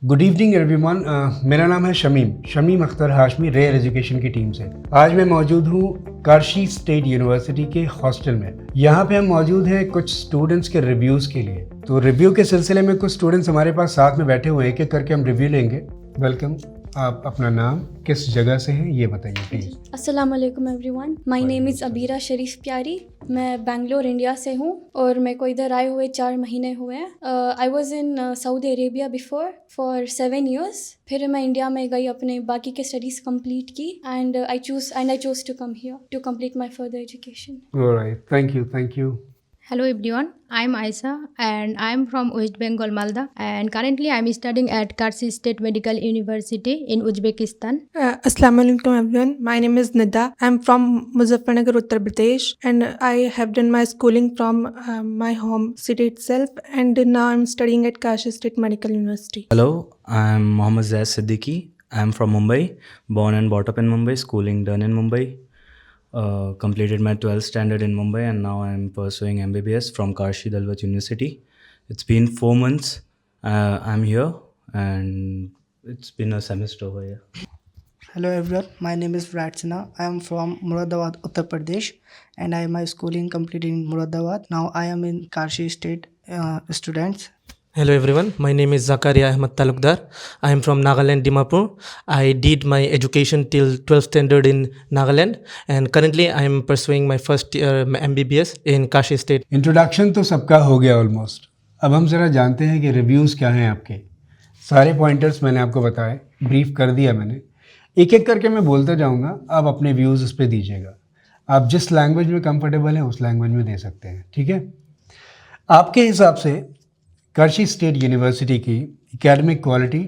Good evening everyone. मेरा नाम है शमीम अख्तर हाशमी, रेयर एजुकेशन की टीम से। आज मैं मौजूद हूँ कार्शी स्टेट यूनिवर्सिटी के हॉस्टल में। यहाँ पे हम मौजूद हैं कुछ स्टूडेंट्स के रिव्यूज़ के लिए। तो रिव्यू के सिलसिले में कुछ स्टूडेंट्स हमारे पास साथ में बैठे हुए हैं, एक एक करके हम रिव्यू लेंगे। वेलकम। आप अपना नाम, किस जगह से हैं, ये बताइए प्लीज़। अस्सलाम वालेकुम everyone, my name is Abeera शरीफ प्यारी। मैं बेंगलोर इंडिया से हूँ और मेरे को इधर आए हुए 4 महीने हुए हैं। I was in Saudi Arabia before for 7 years. फिर मैं इंडिया में गई, अपने बाकी के स्टडीज़ कंप्लीट की and I choose to come here to complete my further education. Alright, thank you. Hello everyone, I am Aisha and I am from West Bengal, Malda, and currently I am studying at Karshi State Medical University in Uzbekistan. Assalamu alaikum everyone. My name is Nida. I'm from Muzaffarnagar, Uttar Pradesh, and I have done my schooling from my home city itself, and now I'm studying at Karshi State Medical University. Hello, I'm Mohammad Zaid Siddiqui. I'm from Mumbai, born and brought up in Mumbai, schooling done in Mumbai. Completed my 12th standard in Mumbai and now I'm pursuing MBBS from Karshi Dalwat University. It's been 4 months. I'm here and it's been a semester over here. Hello everyone, my name is Virat Sinha. I am from Muradabad, Uttar Pradesh, and I have my schooling completed in Muradabad. Now I am in Karshi State students. Hello everyone, my name is Zakaria Ahmed Talukdar. I am from Nagaland, Dimapur. I did my education till 12th standard in Nagaland and currently I am pursuing my first year MBBS in Kashi State. Introduction तो सबका हो गया almost. अब हम ज़रा जानते हैं कि रिव्यूज़ क्या हैं आपके। सारे पॉइंटर्स मैंने आपको बताए, ब्रीफ कर दिया मैंने। एक एक करके मैं बोलता जाऊंगा, आप अपने व्यूज़ उस पर दीजिएगा। आप जिस लैंग्वेज में कंफर्टेबल हैं उस लैंग्वेज में दे सकते हैं, ठीक है। आपके हिसाब से कार्शी स्टेट यूनिवर्सिटी की एकेडमिक क्वालिटी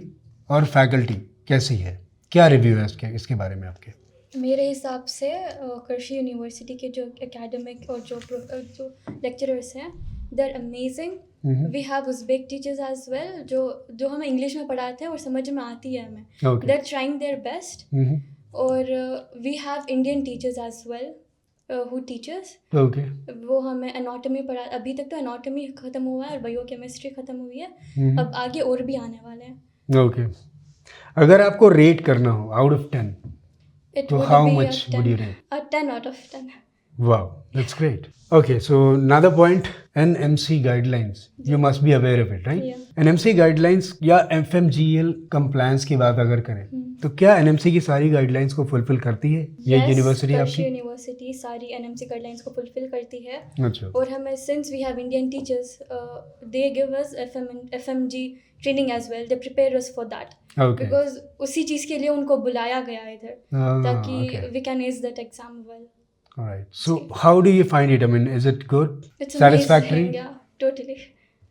और फैकल्टी कैसी है? क्या रिव्यू है इसके बारे में आपके? मेरे हिसाब से कर्शी यूनिवर्सिटी के जो एकेडमिक और जो लेक्चरर्स हैं, they are amazing. We have Uzbek teachers as well, जो हमें इंग्लिश में पढ़ाते हैं और समझ में आती है हमें। They are trying their best. और we have Indian teachers as well who teachers. वो हमें एनाटॉमी पढ़ा, अभी तक तो एनाटॉमी ख़त्म हुआ है और बायोकेमिस्ट्री ख़त्म हुई है। अब आगे और भी आने वाले हैं। ओके। अगर आपको रेट करना हो आउट ऑफ 10, तो how much would you rate? 10 out of 10. Wow, that's great. Okay, so another point, NMC guidelines. You must be aware of it, right? Yeah. NMC guidelines या FMGL compliance की बात अगर करें, तो क्या NMC की सारी गाइडलाइंस को फुलफिल करती है ये यूनिवर्सिटी आपकी? यूनिवर्सिटी सारी NMC गाइडलाइंस को फुलफिल करती है। अच्छा। और हमें since we have Indian teachers, they give us FMG training as well, they prepare us for that, because उसी चीज़ के लिए उनको बुलाया गया है इधर, ताकि we can ace that exam well. Alright. So how do you find it? I mean, is it good? It's Satisfactory? amazing, yeah, totally.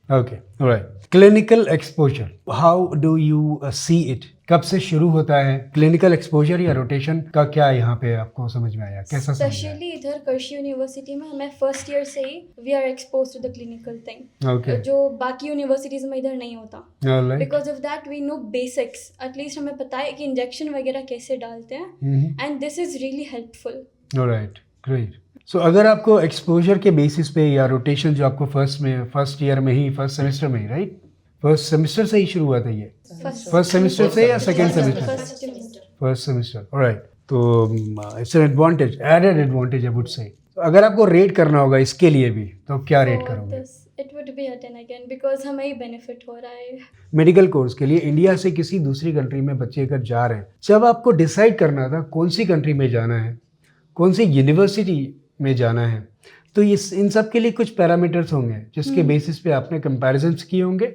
Okay. Alright. Clinical exposure. How do you see it? कब से शुरू होता है clinical exposure या rotation का? क्या यहाँ पे आपको समझ में आया, कैसा समझ में आया? स्पेशली इधर कर्शी यूनिवर्सिटी में हमें फर्स्ट ईयर से ही we are expose to the clinical thing, Okay. जो बाकी यूनिवर्सिटीज में इधर नहीं होता। Alright. Because of that we know basics, at least हमें पता है कि इंजेक्शन वगैरह कैसे डालते हैं, and this is really helpful. Alright. Great. So अगर आपको एक्सपोजर के बेसिस पे या रोटेशन जो आपको फर्स्ट ईयर में ही, फर्स्ट सेमेस्टर में ही, राइट? फर्स्ट सेमेस्टर से ही शुरू हुआ था ये? फर्स्ट सेमेस्टर से या second semester? First semester. Alright. तो it's an advantage, added advantage I would say. तो अगर आपको रेट करना होगा इसके लिए भी, तो क्या रेट करोगे? It would be 10 again, because हमें ही बेनिफिट हो रहा है। मेडिकल कोर्स के लिए इंडिया से किसी दूसरी कंट्री में बच्चे अगर जा रहे हैं, जब आपको डिसाइड करना था कौन सी कंट्री में जाना है, कौन सी यूनिवर्सिटी में जाना है, तो इन सब के लिए कुछ पैरामीटर्स होंगे जिसके बेसिस पे आपने कंपैरिजन्स किए होंगे।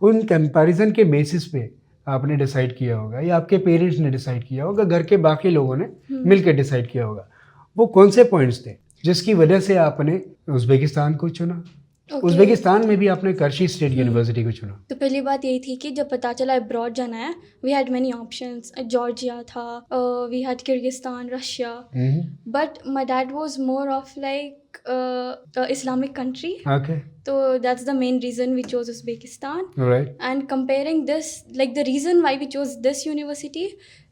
उन कंपैरिजन के बेसिस पे आपने डिसाइड किया होगा या आपके पेरेंट्स ने डिसाइड किया होगा, घर के बाकी लोगों ने मिलकर डिसाइड किया होगा। वो कौन से पॉइंट्स थे जिसकी वजह से आपने उज़्बेकिस्तान को चुना? उज़्बेकिस्तान में भी आपने कार्शी स्टेट यूनिवर्सिटी को चुना? तो पहली बात यही थी कि जब पता चला अब्रॉड जाना है, we had many options. Georgia था, we had Kyrgyzstan, Russia, but my dad was more of like Islamic country. Okay. So that's the main reason we chose Uzbekistan. Right. And comparing this, like the reason why we chose this university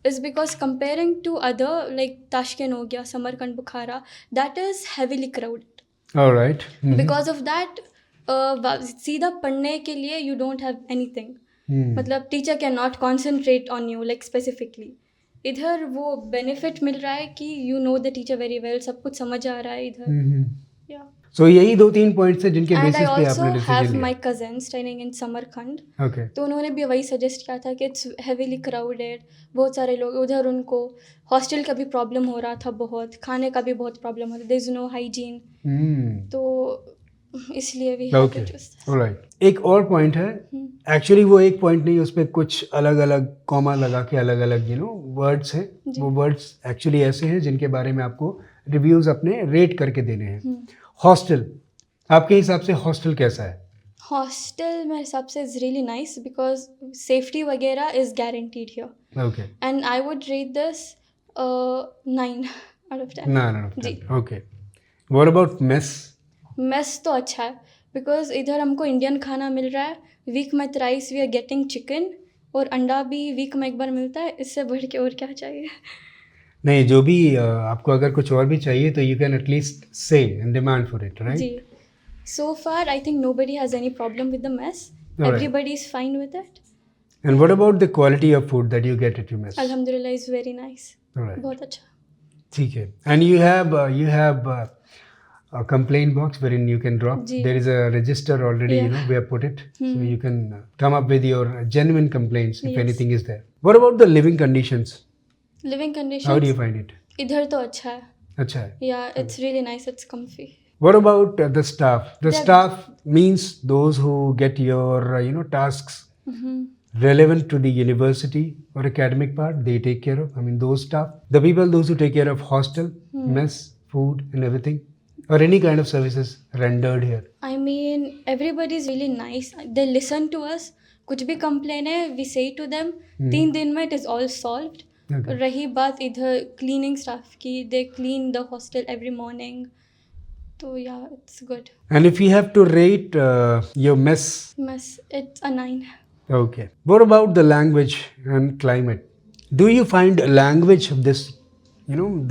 is because comparing to other like Tashkent ho gaya, Samarkand, Bukhara, that is heavily crowded. All right. Because of that, सीधा पढ़ने के लिए you don't have anything. मतलब teacher can not concentrate on you like specifically. इधर वो benefit मिल रहा है कि you know the teacher very well, सब कुछ समझ आ रहा है इधर. या सो यही 2-3 पॉइंट्स हैं जिनके एंड आई बेसिस पे ऑल्सो आपने हैव डिसीजन माई लिया. Cousin studying in Samarkand. Okay. तो उन्होंने भी वही सजेस्ट किया था कि इट्स हेवीली क्राउडेड, बहुत सारे लोग उधर, उनको हॉस्टल का भी प्रॉब्लम हो रहा था, बहुत खाने का भी बहुत प्रॉब्लम होता, देयर इज नो हाइजीन. तो इसलिए भी ओके, ऑलराइट. एक और पॉइंट है, एक्चुअली वो एक पॉइंट नहीं, उस पर कुछ अलग अलग कॉमा लगा के अलग अलग वर्ड्स हैं. वो वर्ड्स एक्चुअली ऐसे हैं जिनके बारे में आपको रिव्यूज़ अपने रेट करके देने हैं. हॉस्टल, आपके हिसाब से हॉस्टल कैसा है? हॉस्टल मेरे हिसाब से is really nice because safety वगैरह is guaranteed here. Okay. And I would rate this 9 out of 10. 9 out of 10. जी. Okay. What about mess? Mess तो अच्छा है बिकॉज इधर हमको इंडियन खाना मिल रहा है. वीक में thrice we are getting chicken, और अंडा भी वीक में एक बार मिलता है. इससे बढ़ के और क्या चाहिए. नहीं, जो भी आपको अगर कुछ और भी चाहिए तो you can at least say and demand for it, right? जी. So far I think nobody has any problem with the mess. Alright. Everybody is fine with it. And what about the quality of food that you get at your mess? Alhamdulillah is very nice. Alright. बहुत अच्छा. ठीक है. And you have a complaint box wherein you can drop. Ji. There is a register already, Yeah. we have put it. So you can come up with your genuine complaints if Yes. anything is there. What about the living conditions? Living conditions. How do you find it? इधर तो अच्छा है. अच्छा है. Yeah, it's really nice. It's comfy. What about the staff? The They're- staff means those who get your tasks relevant to the university or academic part, they take care of. I mean, those staff, those who take care of hostel, mess, food, and everything, or any kind of services rendered here. I mean, everybody is really nice. They listen to us. कुछ भी complain है, we say to them. 3 दिन में it is all solved. Okay. रही बात इधर cleaning staff की, they clean the hostel every morning. तो yeah, it's good. And if you have to rate your mess, Mess, it's a 9. okay. What about the language and climate? Do you find language of this,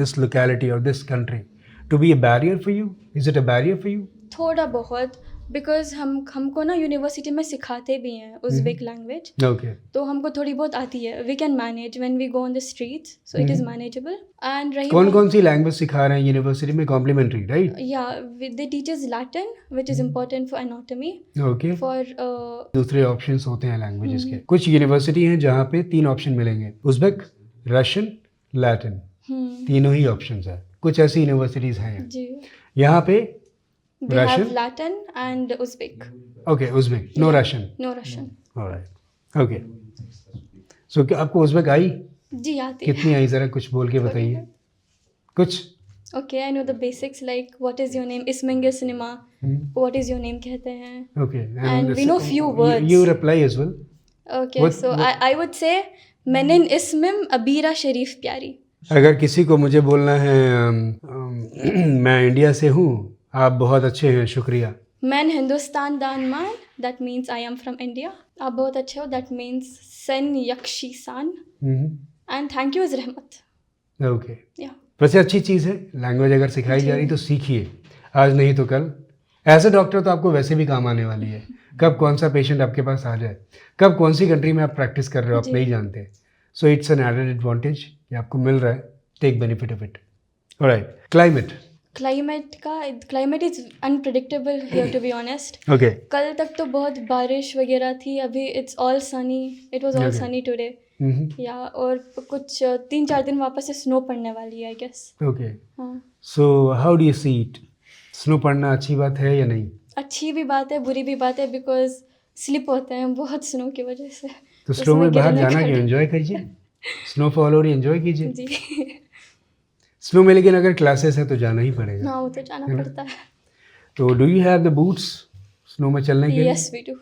this locality or this country to be a barrier for you? Is it a barrier for you? थोड़ा बहुत, because हमको ना university में सिखाते भी हैं Uzbek language. Okay. तो हमको थोड़ी बहुत आती है. We can manage when we go on the streets, so it is manageable. And रही कौन सी लैंग्वेज सिखा रहे हैं यूनिवर्सिटी में? Complimentary, right? या they teachers Latin which is important for anatomy. Okay. For दूसरे ऑप्शंस होते हैं लैंग्वेजेस के. कुछ यूनिवर्सिटी हैं जहाँ पे 3 ऑप्शन मिलेंगे, उज़्बेक, रशियन, लैटिन. तीनों ही ऑप्शंस हैं. कुछ ऐसी यूनिवर्सिटीज़ हैं जी. यहाँ पे we have Russian? Latin and Uzbek. Okay, Uzbek, no Russian. No Russian. Alright. Okay. So क्या आपको उज़्बेक आई? जी आती है. कितनी आई, ज़रा कुछ बोल के बताइए कुछ. Okay, I know the basics like what is your name, इसमेंगे सिनेमा, व्हाट इज़ योर नेम कहते हैं. Okay. And we know few words. You reply as well. Okay, What- so I would say मेनिन इसमिम अबीरा शरीफ प्यारी. अगर किसी को मुझे बोलना है मैं इंडिया से हूँ, आप बहुत अच्छे हैं, शुक्रिया. मैन हिंदुस्तान दान मान, that means I am from India. आप बहुत अच्छे हो, दैट मीन्स सन यक्षी सान. एंड थैंक यू इज रहमत. ओके. या वैसे अच्छी चीज़ है, लैंग्वेज अगर सिखाई जा रही तो सीखिए, आज नहीं तो कल. एज ए डॉक्टर तो आपको वैसे भी काम आने वाली है. कब कौन सा पेशेंट आपके पास आ जाए, कब कौन सी कंट्री में आप प्रैक्टिस कर रहे हो, आप नहीं जानते. So it's an added advantage कि आपको मिल रहा है. Take benefit of it. Alright. Climate climate is unpredictable here to be honest. Okay. कल तक तो बहुत बारिश वगैरह थी, अभी it's all sunny. It was all Okay. Sunny today. या और कुछ 3-4 दिन वापस से स्नो पड़ने वाली है आई गेस. ओके. हाँ, so how do you see it? Snow पड़ना अच्छी बात है या नहीं? अच्छी भी बात है, बुरी भी बात है, बिकॉज स्लिप होते हैं बहुत स्नो की वजह से. तो स्नो उसमें में बाहर गिरने जाना का क्यों, डर। एंजॉय कीजिए. स्नोफॉल और एंजॉय कीजिए जी. स्नो में. लेकिन अगर क्लासेस है तो जाना ही पड़ेगा. हाँ, वो तो जाना पड़ता है. तो do you have the boots snow में चलने के लिए? Yes we do.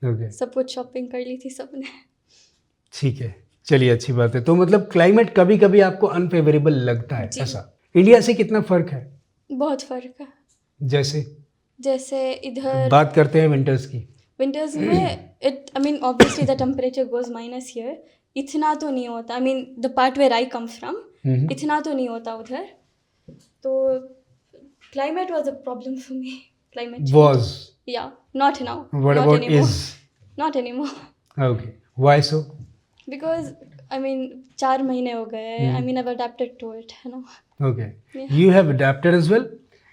ओके. सब कुछ शॉपिंग कर ली थी सबने. ठीक है, चलिए अच्छी बात है. तो मतलब क्लाइमेट कभी कभी आपको अनफेवरेबल लगता है, जी. ऐसा? इंडिया से कितना फर्क है? बहुत फर्क है. जैसे इधर बात करते हैं विंटर्स की. विंटर्स में I mean obviously the temperature goes minus here. इतना तो नहीं होता. I mean the part where I come from, इतना तो नहीं होता उधर. तो climate was a problem for me. Climate was. Yeah not now. What about is? Not anymore. Okay. Why so? Because I mean 4 महीने हो गए. I mean I've adapted to it, you know. Okay. Yeah. You have adapted as well,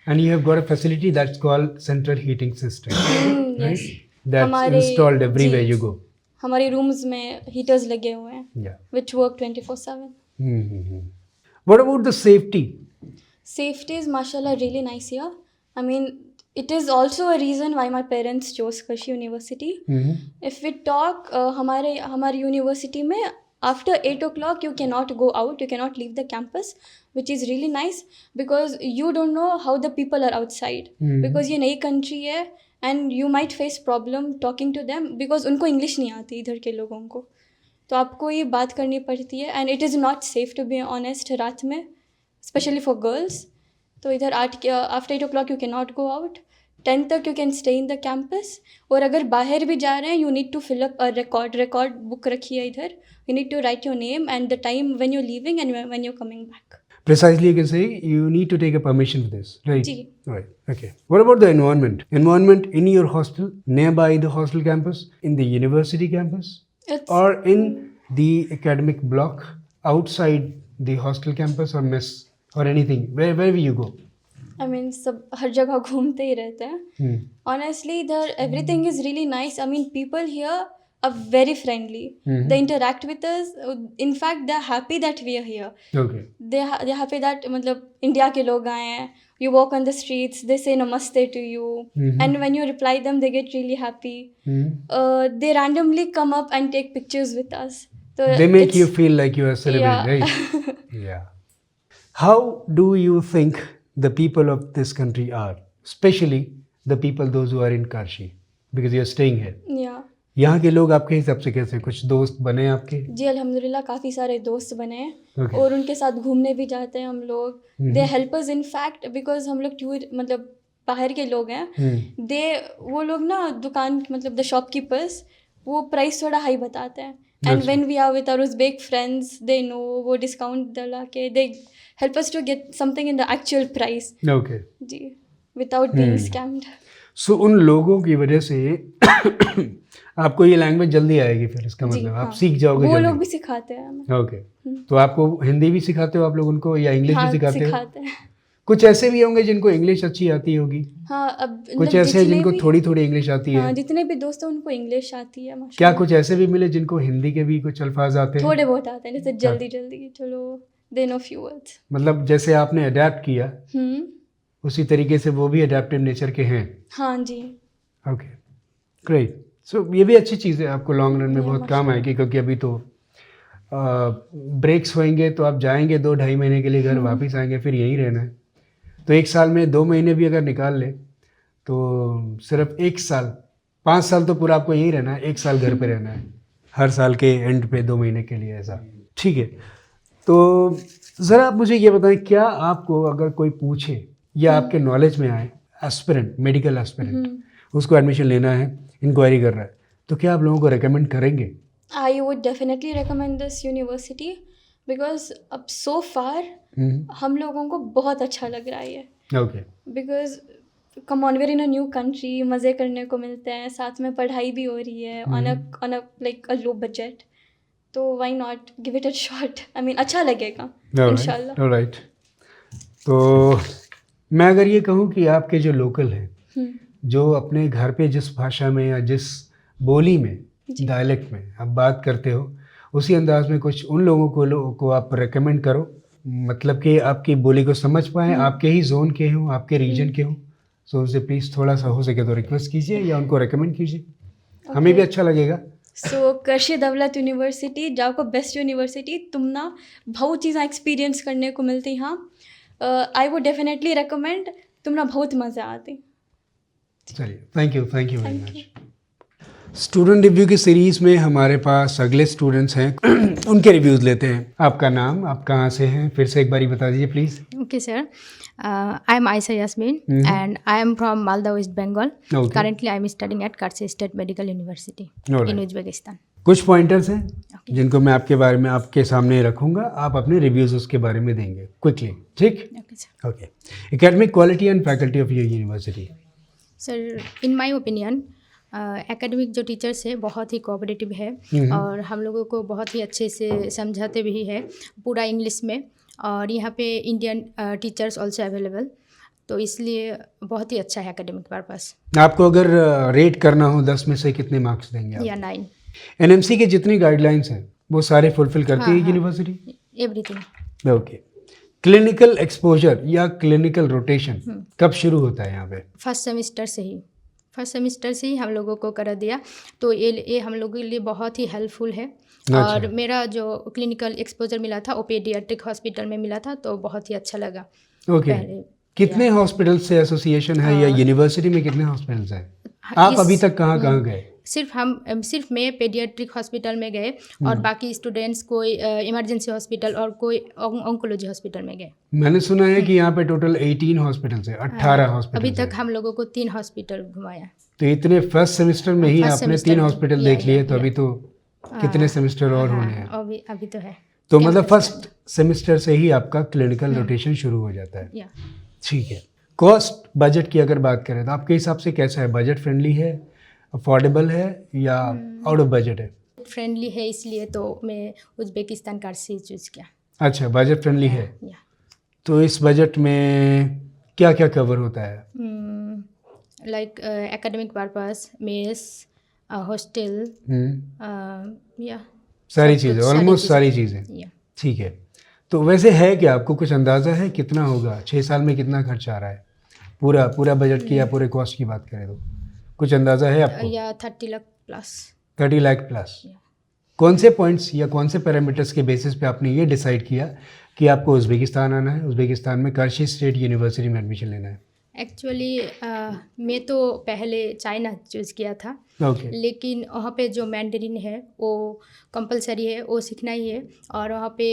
and you have got a facility that's called central heating system, Yes. right? That's हमारे- installed everywhere जी. you go. हमारे rooms में heaters लगे हुए हैं Yeah. which work 24/7. Mm-hmm. What about the safety? Safety is mashallah really nice here. I mean it is also a reason why my parents chose Karshi University. Mm-hmm. If we talk हमारे university में after 8 o'clock you cannot go out, you cannot leave the campus, which is really nice because you don't know how the people are outside. Because ये नई country है and you might face problem talking to them because उनको English नहीं आती इधर के लोगों को, तो आपको ये बात करनी पड़ती है and it is not safe to be honest रात में, especially for girls. तो इधर after 8 o'clock you cannot go out. 10 तक you can stay in the campus. और अगर बाहर भी जा रहे हैं you need to fill up a record book रखी है इधर. You need to write your name and the time when you're leaving and when you're coming back. Precisely, you can say you need to take a permission for this, right? Ji. Right. Okay. What about the environment? Environment in your hostel, nearby the hostel campus, in the university campus, It's or in the academic block, outside the hostel campus or mess or anything, wherever you go. I mean सब हर जगह घूमते ही रहते हैं. Honestly इधर everything is really nice. I mean people here are very friendly. They interact with us. In fact they're happy that we are here. Okay. They're happy that मतलब India के लोग आए हैं. You walk on the streets, they say namaste to you, and when you reply them, they get really happy. They randomly come up and take pictures with us. So They make it's- you feel like you are celebrating, Yeah. right? Yeah. How do you think the people of this country are, especially the people those who are in Kashi, because you are staying here? Yeah. यहाँ के लोग आपके हिसाब से कैसे, कुछ दोस्त बने आपके? जी अल्हम्दुलिल्लाह काफ़ी सारे दोस्त बने हैं. Okay. और उनके साथ घूमने भी जाते हैं हम लोग. दे help us in fact because हम लोग टूर मतलब बाहर के लोग हैं. वो लोग ना दुकान मतलब द शॉपकीपर्स वो प्राइस थोड़ा हाई बताते हैं. And when we are with our Uzbek friends they know वो डिस्काउंट दिला के they help us to get something in the actual price. Okay. जी विदाउट बीइंग स्कैम्ड. सो उन लोगों की वजह से आपको ये लैंग्वेज जल्दी आएगी, फिर इसका जी, मतलब आप हाँ. सीख जाओगे वो लोग जल्दी. भी सिखाते हैं हमें. ओके. तो आपको हिंदी भी सिखाते हो आप लोग उनको, या इंग्लिश हाँ भी सिखाते हो? सिखाते हैं. कुछ ऐसे भी होंगे जिनको इंग्लिश अच्छी आती होगी, हाँ अब कुछ मतलब ऐसे हैं जितने जिनको भी- थोड़ी थोड़ी इंग्लिश आती हाँ है. जितने भी दोस्त हैं उनको इंग्लिश आती है क्या माशाल्लाह. कुछ ऐसे भी मिले जिनको हिंदी के भी कुछ अल्फाज आते हैं? थोड़े बहुत आते हैं जैसे जल्दी जल्दी चलो दे नो फ्यू वर्ड्स. मतलब जैसे आपने अडेप्ट किया उसी तरीके से वो भी अडेप्टिव नेचर के हैं. हाँ जी. Okay, great. सो ये भी अच्छी चीज़ है, आपको लॉन्ग रन में बहुत काम आएगी, क्योंकि अभी तो ब्रेक्स होंगे तो आप जाएंगे 2-2.5 महीने के लिए घर, वापस आएंगे, फिर यहीं रहना है. तो 1 साल में 2 महीने भी अगर निकाल ले तो सिर्फ 1 साल, 5 साल तो पूरा आपको यहीं रहना है, 1 साल घर पे रहना है, हर साल के एंड पे 2 महीने के लिए ऐसा. ठीक है. तो ज़रा आप मुझे ये बताएं, क्या आपको अगर कोई पूछे या आपके नॉलेज में आए, एस्पिरेंट, मेडिकल एस्पिरेंट, उसको एडमिशन लेना है, इंक्वायरी कर रहा है, तो क्या आप लोगों को रेकमेंड करेंगे? I would definitely recommend this university because अब so far हम लोगों को बहुत अच्छा लग रहा है ये. Okay. Because come on, we're in a new country, मज़े करने को मिलते हैं, साथ में पढ़ाई भी हो रही है on a like a low budget. तो why not give it a shot? I mean अच्छा लगेगा इंशाल्लाह. ऑलराइट. तो मैं अगर ये कहूँ कि आपके जो लोकल हैं, जो अपने घर पे जिस भाषा में या जिस बोली में, डायलेक्ट में आप बात करते हो, उसी अंदाज में कुछ उन लोगों को आप रेकमेंड करो, मतलब कि आपकी बोली को समझ पाएँ, आपके ही जोन के हों, आपके रीजन के हों. सो उनसे प्लीज़ थोड़ा सा हो सके तो रिक्वेस्ट कीजिए या उनको रेकमेंड कीजिए, हमें भी अच्छा लगेगा. सो करशी दौलत यूनिवर्सिटी जाको बेस्ट यूनिवर्सिटी, तुम ना बहुत चीज़ें एक्सपीरियंस करने को मिलती. हाँ आई वुड डेफिनेटली रिकमेंड, तुम ना बहुत मज़ा आती. चलिए, thank you very much. Student review की सीरीज़ में हमारे पास अगले स्टूडेंट्स हैं, उनके रिव्यूज़ लेते हैं. आपका नाम, आप कहाँ से हैं, फिर से एक बारी बता दीजिए please. Okay, sir. I am Aisha Yasmin and I am from Malda, West Bengal. Okay. Currently, I am studying at Karshi State Medical University Alright. in Uzbekistan. कुछ पॉइंटर्स हैं जिनको मैं आपके बारे में आपके सामने रखूंगा, आप अपने रिव्यूज़ उसके बारे में देंगे क्विकली. ठीक? Okay, sir. Okay. Academic quality and faculty of your university. Sir, in my opinion, academic जो टीचर्स है बहुत ही कोऑपरेटिव है और हम लोगों को बहुत ही अच्छे से समझाते भी है पूरा इंग्लिश में, और यहाँ पे इंडियन टीचर्स ऑल्सो अवेलेबल, तो इसलिए बहुत ही अच्छा है एकेडमिक पर्पस। आपको अगर रेट करना हो 10 में से कितने मार्क्स देंगे आप? या 9। एनएमसी के जितनी गाइडलाइंस हैं वो सारे फुलफिल करती है हाँ। University? Everything. Okay. Clinical exposure या क्लिनिकल रोटेशन कब शुरू होता है यहाँ पे? फर्स्ट सेमेस्टर से ही हम लोगों को कर दिया, तो ये हम लोगों के लिए बहुत ही हेल्पफुल है। और मेरा जो क्लिनिकल एक्सपोजर मिला था वो पेडियाट्रिक हॉस्पिटल में मिला था, तो बहुत ही अच्छा लगा। ओके। कितने हॉस्पिटल से एसोसिएशन है या यूनिवर्सिटी में कितने हॉस्पिटल्स हैं? आप अभी तक कहाँ गए? सिर्फ मैं पेडियाट्रिक हॉस्पिटल में गए और बाकी स्टूडेंट्स कोई इमरजेंसी हॉस्पिटल और कोई ऑन्कोलॉजी हॉस्पिटल में गए। मैंने सुना है कि यहाँ पे टोटल 18 हॉस्पिटल्स है, 18 हॉस्पिटल। अभी तक हम लोगों को 3 हॉस्पिटल घुमाया। तो इतने फर्स्ट सेमेस्टर में ही आपने 3 हॉस्पिटल देख लिए, तो अभी तो कितने सेमेस्टर और होने हैं? अभी तो है। तो मतलब फर्स्ट सेमेस्टर से ही आपका क्लिनिकल रोटेशन शुरू हो जाता है। या ठीक है। कॉस्ट बजट की अगर बात करें तो आपके हिसाब से कैसा है? बजट फ्रेंडली है, अफोर्डेबल है या आउट ऑफ बजट है? फ्रेंडली है, इसलिए तो मैं उज़्बेकिस्तान कार्सी चूज़ किया। अच्छा, बजट फ्रेंडली है। या तो इस बजट में क्या क्या कवर होता है? Like academic purpose, mess, hostel, या सारी सब चीज़ें, कुछ, ऑलमोस्ट सारी चीज़ें। या ठीक है। तो वैसे है क्या, आपको कुछ अंदाज़ा है कितना होगा 6 साल में, कितना खर्च आ रहा है? पूरा बजट की या पूरे कॉस्ट की बात करें तो कुछ अंदाज़ा है आपको? या 30 लाख प्लस। 30 लाख प्लस। कौन से पॉइंट्स या कौन से पैरामीटर्स के बेसिस पे आपने ये डिसाइड किया कि आपको उज़्बेकिस्तान आना है, उज़्बेकिस्तान में कार्शी स्टेट यूनिवर्सिटी में एडमिशन लेना है? एक्चुअली मैं तो पहले चाइना चूज़ किया था, ओके। लेकिन वहाँ पे जो मैंडरिन है वो कंपलसरी है, वो सीखना ही है, और वहाँ पे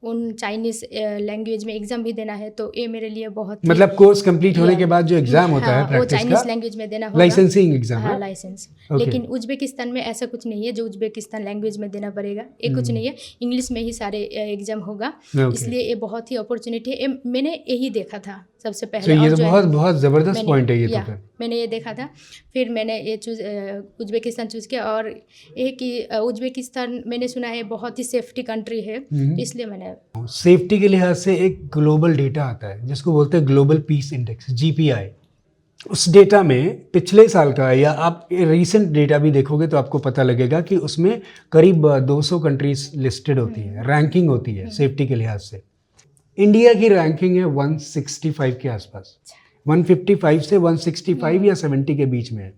उन चाइनीज़ लैंग्वेज में एग्ज़ाम भी देना है, तो ये मेरे लिए बहुत मतलब कोर्स कंप्लीट होने के बाद जो एग्ज़ाम होता है वो प्रैक्टिस चाइनीज़ का, लैंग्वेज में देना होगा। लाइसेंसिंग एग्ज़ाम हाँ, है? लाइसेंस। Okay. लेकिन उज़्बेकिस्तान में ऐसा कुछ नहीं है जो उज़्बेकिस्तान लैंग्वेज में देना पड़ेगा, ये कुछ नहीं है, इंग्लिश में ही सारे एग्ज़ाम होगा। Okay. इसलिए ये बहुत ही अपॉर्चुनिटी है, मैंने यही देखा था सबसे तो पहले। ये और तो जो है, बहुत बहुत ज़बरदस्त पॉइंट है ये तो या, फिर। मैंने ये देखा था, फिर मैंने ये उज़्बेकिस्तान चूज़ किया। और ये कि उज़्बेकिस्तान मैंने सुना है बहुत ही सेफ्टी कंट्री है, इसलिए मैंने सेफ्टी के लिहाज से एक ग्लोबल डेटा आता है जिसको बोलते हैं ग्लोबल पीस इंडेक्स, GPI। उस डेटा में पिछले साल का या आप रिसेंट डेटा भी देखोगे तो आपको पता लगेगा कि उसमें करीब 200 कंट्रीज लिस्टेड होती है, रैंकिंग होती है सेफ्टी के लिहाज से। इंडिया की रैंकिंग है 165 के आसपास, 155 से 165 या 70 के बीच में है,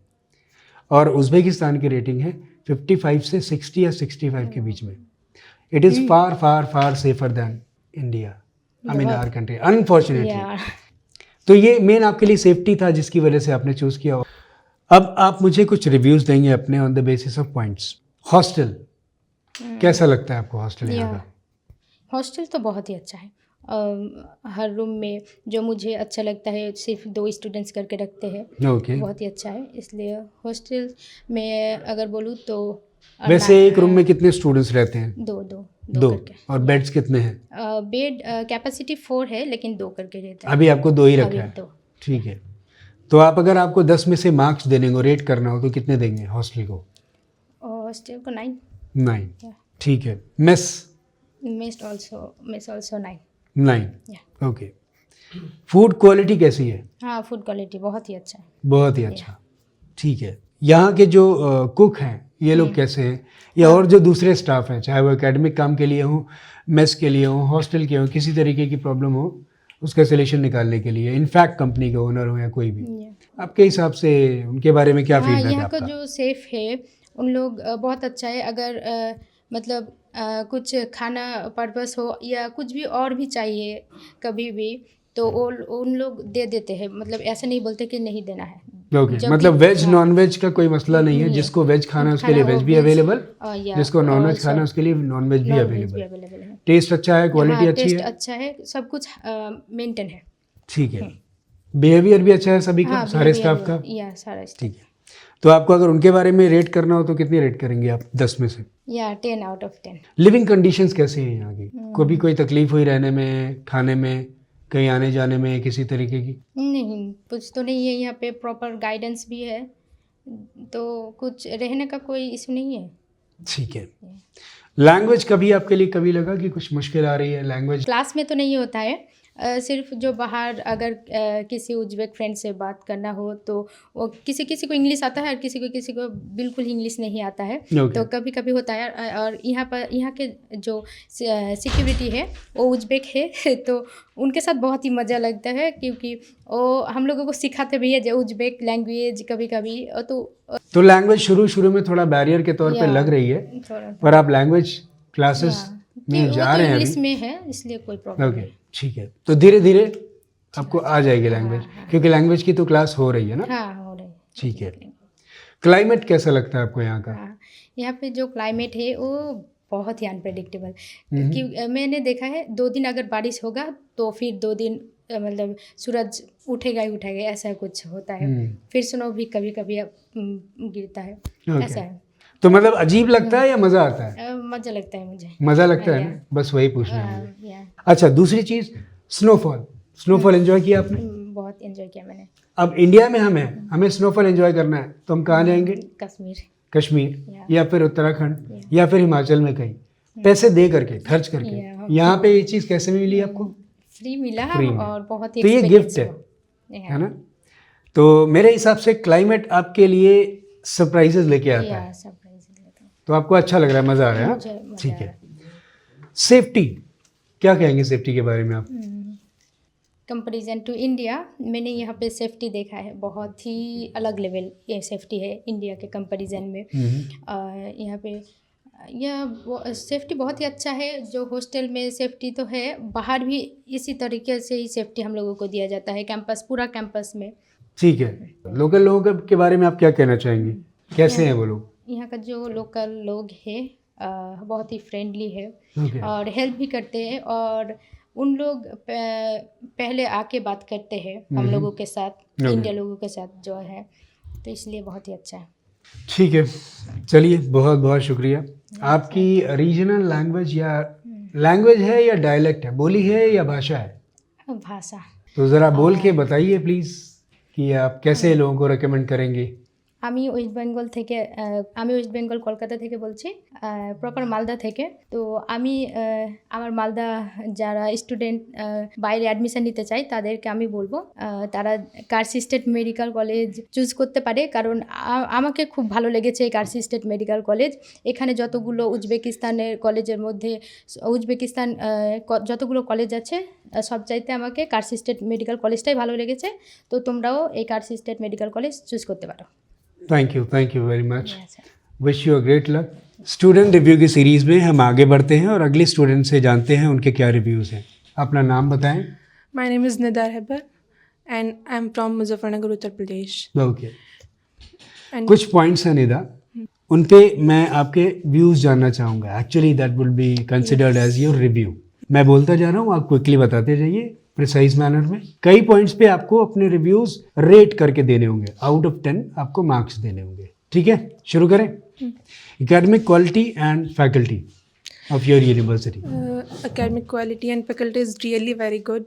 और उज़्बेकिस्तान की रेटिंग है 55 से 60 या 65 के बीच में। It is far far far safer than India, I mean our country, unfortunately. तो ये मेन आपके लिए सेफ्टी था जिसकी वजह से आपने चूज़ किया। अब आप मुझे कुछ रिव्यूज़ देंगे अपने on the basis of points. Hostel कैसा लगता है आपको? हॉस्टल यहाँ का? हॉस्टल तो बहुत ही अच्छा है। हर रूम में जो मुझे अच्छा लगता है सिर्फ 2 स्टूडेंट्स करके रखते हैं, ओके। बहुत ही अच्छा है, इसलिए हॉस्टल में अगर बोलूँ तो वैसे एक रूम में कितने स्टूडेंट्स रहते हैं? 2 करके। और बेड्स कितने हैं? बेड कैपेसिटी 4 है, लेकिन 2 करके रहता है। अभी आपको 2 ही रखा अभी है? 2। ठीक है। तो आप अगर आपको 10 में से मार्क्स देने को, रेट करना हो, तो कितने देंगे हॉस्टल को? हॉस्टल को 9। 9। ठीक है। Mess also 9। 9। Okay. Food quality कैसी है? हाँ, फूड क्वालिटी बहुत ही अच्छा है। बहुत ही अच्छा। ठीक है। यहाँ के जो कुक हैं ये लोग कैसे हैं, या और जो दूसरे स्टाफ हैं, चाहे वो एकेडमिक काम के लिए हो, मेस के लिए हो, हॉस्टल के हो, किसी तरीके की प्रॉब्लम हो उसका सोल्यूशन निकालने के लिए, इनफैक्ट कंपनी के ओनर हो या कोई भी, आपके हिसाब से उनके बारे में क्या फीडबैक है यहाँ का आपका? जो सेफ है उन लोग बहुत अच्छा है। अगर मतलब कुछ खाना पर्पस हो या कुछ भी और भी चाहिए कभी भी, तो वो उन लोग दे देते हैं, मतलब ऐसा नहीं बोलते कि नहीं देना है। ओके। मतलब वेज नॉन वेज का कोई मसला नहीं है, जिसको वेज खाना है उसके लिए वेज भी अवेलेबल, जिसको नॉन वेज खाना है उसके लिए नॉन वेज भी अवेलेबल है। टेस्ट अच्छा है, क्वालिटी अच्छी टेस्ट है, अच्छा है, सब कुछ मेंटेन है। ठीक है। बिहेवियर भी अच्छा है सभी का, सारे स्टाफ का? या सारा स्टाफ। ठीक है। तो आपको अगर उनके बारे में रेट करना हो तो कितनी रेट करेंगे आप 10 में से? या 10 आउट ऑफ 10। लिविंग कंडीशंस कैसे हैं यहाँ की? कभी कोई तकलीफ हुई रहने में, खाने में, कहीं आने जाने में, किसी तरीके की? नहीं, कुछ तो नहीं है। यहाँ पे प्रॉपर गाइडेंस भी है, तो कुछ रहने का कोई इशू नहीं है। ठीक है। लैंग्वेज कभी आपके लिए कभी लगा कि कुछ मुश्किल आ रही है लैंग्वेज? क्लास में तो नहीं होता है, सिर्फ जो बाहर अगर किसी उज़्बेक फ्रेंड से बात करना हो तो वो किसी किसी को इंग्लिश आता है और किसी को बिल्कुल इंग्लिश नहीं आता है। Okay. तो कभी कभी होता है। और यहाँ के जो सिक्योरिटी है वो उज़्बेक है तो उनके साथ बहुत ही मज़ा लगता है, क्योंकि वो हम लोगों को सिखाते भी है जो उज़्बेक लैंग्वेज कभी कभी। तो लैंग्वेज शुरू में थोड़ा बैरियर के तौर पे लग रही है, थोड़ा पर आप लैंग्वेज क्लासेस में जा रहे हैं इंग्लिश अभी? में है इसलिए कोई प्रॉब्लम ओके, ठीक है। तो धीरे धीरे आपको आ जाएगी लैंग्वेज, क्योंकि लैंग्वेज की तो क्लास हो रही है ना? हाँ हो रही है। ठीक है। क्लाइमेट कैसा लगता है आपको यहाँ का? हाँ, यहाँ पे जो क्लाइमेट है वो बहुत ही अनप्रेडिक्टेबल। कि मैंने देखा है 2 दिन अगर बारिश होगा तो फिर 2 दिन मतलब सूरज उठेगा ही उठेगा, ऐसा कुछ होता है। फिर स्नो भी कभी कभी गिरता है, ऐसा है। तो मतलब अजीब लगता है या मज़ा आता है? मज़ा लगता है मुझे। मज़ा लगता है ना, बस वही पूछना है मुझे। या अच्छा, दूसरी चीज़ स्नोफॉल एंजॉय किया आपने? बहुत एंजॉय किया मैंने। अब इंडिया में हमें स्नोफॉल एंजॉय करना है तो हम कहाँ जाएंगे? कश्मीर या फिर उत्तराखंड या फिर हिमाचल में कहीं पैसे दे करके खर्च करके। यहाँ पे ये चीज़ कैसे मिली आपको? फ्री मिला फ्री में। और बहुत ही तो ये गिफ्ट है ना? तो मेरे हिसाब से क्लाइमेट आपके लिए सरप्राइजेस लेके आता है, तो आपको अच्छा लग रहा है, मज़ा आ रहा है? हाँ? ठीक है। सेफ्टी, क्या कहेंगे सेफ्टी के बारे में आप? कंपैरिजन टू इंडिया मैंने यहाँ पे सेफ्टी देखा है, बहुत ही अलग लेवल ये सेफ्टी है इंडिया के कंपैरिजन में। यहाँ पे यह सेफ्टी बहुत ही अच्छा है। जो हॉस्टल में सेफ्टी तो है, बाहर भी इसी तरीके से ही सेफ्टी हम लोगों को दिया जाता है कैंपस, पूरा कैंपस में। ठीक है। लोकल लोगों के बारे में आप क्या कहना चाहेंगे, कैसे हैं वो लोग? यहाँ का जो लोकल लोग हैं बहुत ही फ्रेंडली है Okay. और हेल्प भी करते हैं, और उन लोग पहले आके बात करते हैं हम लोगों के साथ, इंडिया लोगों के साथ जो है, तो इसलिए बहुत ही अच्छा है। ठीक है, चलिए बहुत बहुत शुक्रिया। आपकी रीजनल लैंग्वेज है या डायलेक्ट है, बोली है या भाषा है? भाषा। तो ज़रा बोल के बताइए प्लीज़ कि आप कैसे लोगों को रेकमेंड करेंगे। আমি ওয়েস্ট বেঙ্গল কলকাতা থেকে বলছি, প্রপার মালদা থেকে। তো আমি আমার মালদা যারা স্টুডেন্ট বাইরে অ্যাডমিশন নিতে চাই তাদেরকে আমি বলবো তারা কার্সি স্টেট মেডিকেল কলেজ চুজ করতে পারে, কারণ আমাকে খুব ভালো লেগেছে এই কার্সি স্টেট মেডিকেল কলেজ। এখানে যতগুলো উজবেকিস্তানের কলেজের মধ্যে যতগুলো কলেজ আছে সব চাইতে আমাকে কার্সি স্টেট মেডিকেল কলেজটাই ভালো লেগেছে। তো তোমরাও এই কার্সি স্টেট মেডিকেল কলেজ চুজ করতে পারো। Thank you very much. Wish you a great luck. Student review की सीरीज़ में हम आगे बढ़ते हैं और अगले स्टूडेंट से जानते हैं उनके क्या रिव्यूज़ हैं। अपना नाम बताएं। My name is Nida Heber and I'm from Muzaffarnagar, Uttar Pradesh. Okay, And कुछ पॉइंट्स हैं निदा, उन पे मैं आपके व्यूज़ जानना चाहूँगा। Actually that will be considered as your review. मैं बोलता जा रहा हूँ, आप क्विकली बताते जाइए प्रिसाइज मैनर में। कई पॉइंट्स पे आपको अपने रिव्यूज़ रेट करके देने होंगे, आउट ऑफ 10 आपको मार्क्स देने होंगे। ठीक है, शुरू करें। Academic quality and faculty of your university. academic quality and faculty is really very good.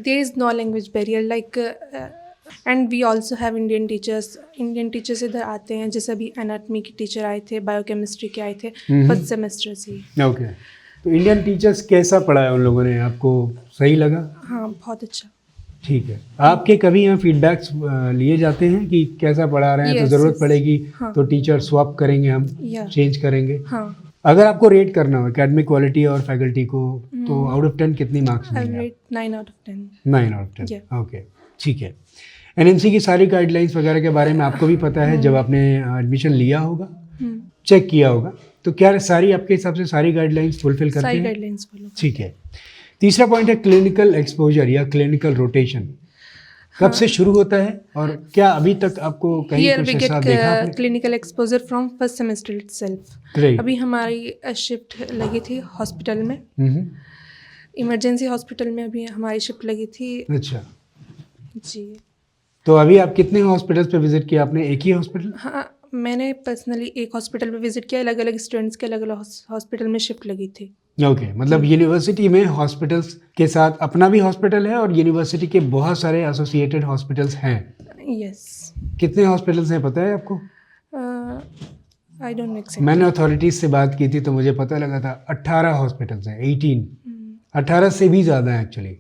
There is no language barrier and we also have Indian teachers. Indian teachers इधर आते हैं, जैसे अभी एनाटमी के टीचर आए थे, बायोकेमिस्ट्री के आए थे फर्स्ट सेमेस्टर से। ओके, तो इंडियन टीचर्स कैसा पढ़ाया उन लोगों ने, आपको सही लगा? हाँ, बहुत अच्छा। ठीक है। आपके कभी यहाँ फीडबैक्स लिए जाते हैं कि कैसा पढ़ा रहे हैं? तो Yes, ज़रूरत yes. पड़ेगी हाँ. तो टीचर स्वैप करेंगे, हम Yeah. चेंज करेंगे। हाँ, अगर आपको रेट करना हो एकेडमिक क्वालिटी और फैकल्टी को, तो आउट ऑफ 10 कितनी मार्क्स I'll देंगे? rate 9 out of 10. 9 out of 10। Yeah. Okay, ठीक है। एनएमसी की सारी गाइडलाइंस वगैरह के बारे में आपको भी पता है, जब आपने एडमिशन लिया होगा, चेक किया होगा, तो क्या सारी आपके हिसाब से सारी गाइडलाइंस फुलफिल करते सारी हैं? Guidelines follow. ठीक है। तीसरा पॉइंट है क्लिनिकल एक्सपोजर या क्लिनिकल रोटेशन। कब से शुरू होता है और क्या अभी तक आपको कहीं Here कुछ we ऐसा get देखा आपने? clinical exposure from first semester itself. Great. अभी हमारी शिफ्ट लगी थी हॉस्पिटल में, हम्म, इमरजेंसी हॉस्पिटल में अभी हमारी शिफ्ट लगी थी अच्छा। जी। तो अभी आप कितने हॉस्पिटल्स पे विजिट किया आपने? एक ही हॉस्पिटल? हाँ, मैंने पर्सनली एक हॉस्पिटल में विजिट किया, अलग अलग स्टूडेंट्स के अलग अलग हॉस्पिटल में शिफ्ट लगी थी। ओके, मतलब यूनिवर्सिटी में हॉस्पिटल्स के साथ अपना भी हॉस्पिटल है और यूनिवर्सिटी के बहुत सारे एसोसिएटेड हॉस्पिटल्स हैं। Yes. कितने हॉस्पिटल्स हैं पता है आपको? I don't know exactly. मैंने अथॉरिटीज़ से बात की थी तो मुझे पता लगा था 18 हॉस्पिटल्स हैं, 18 से भी ज़्यादा हैं एक्चुअली,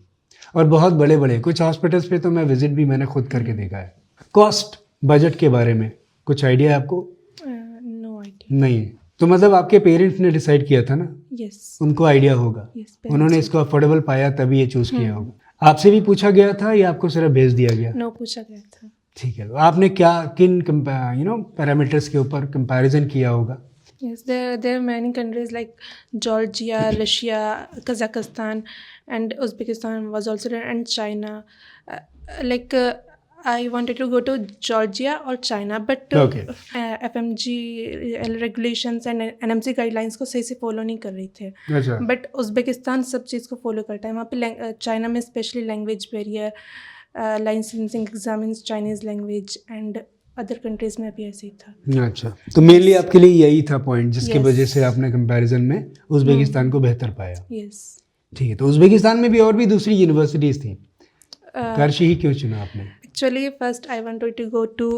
और बहुत बड़े बड़े। कुछ हॉस्पिटल्स पे तो मैं विजिट भी मैंने खुद करके देखा है। कॉस्ट बजट के बारे में कुछ आइडिया है आपको? No idea. नहीं। तो मतलब आपके पेरेंट्स ने डिसाइड किया था ना, Yes. उनको आइडिया होगा, Yes. parents. उन्होंने इसको अफोर्डेबल पाया तभी ये चूज़ किया होगा। आपसे भी पूछा गया था या आपको सिर्फ भेज दिया गया? No, पूछा गया था. ठीक है, तो आपने क्या किन पैरामीटर्स के ऊपर कंपैरिजन किया होगा? Yes, there are many countries like Georgia, Russia, Kazakhstan, and Uzbekistan was also there, and China. I wanted to go to Georgia or China, but Okay. FMG regulations and NMC guidelines को सही से follow नहीं कर रही थे. अच्छा। But Uzbekistan सब चीज़ को फॉलो करता है। वहाँ पे चाइना में specially language barrier, licensing examines Chinese language, and other countries में भी ऐसे ही था। अच्छा, तो मेनली आपके लिए यही था पॉइंट जिसकी Yes. वजह से आपने कंपैरिजन में उज़्बेकिस्तान को बेहतर पाया। यस। ठीक है, तो उज़्बेकिस्तान में भी और भी दूसरी यूनिवर्सिटीज़ थी, कार्शी ही क्यों चुना आपने? Actually first I wanted to go to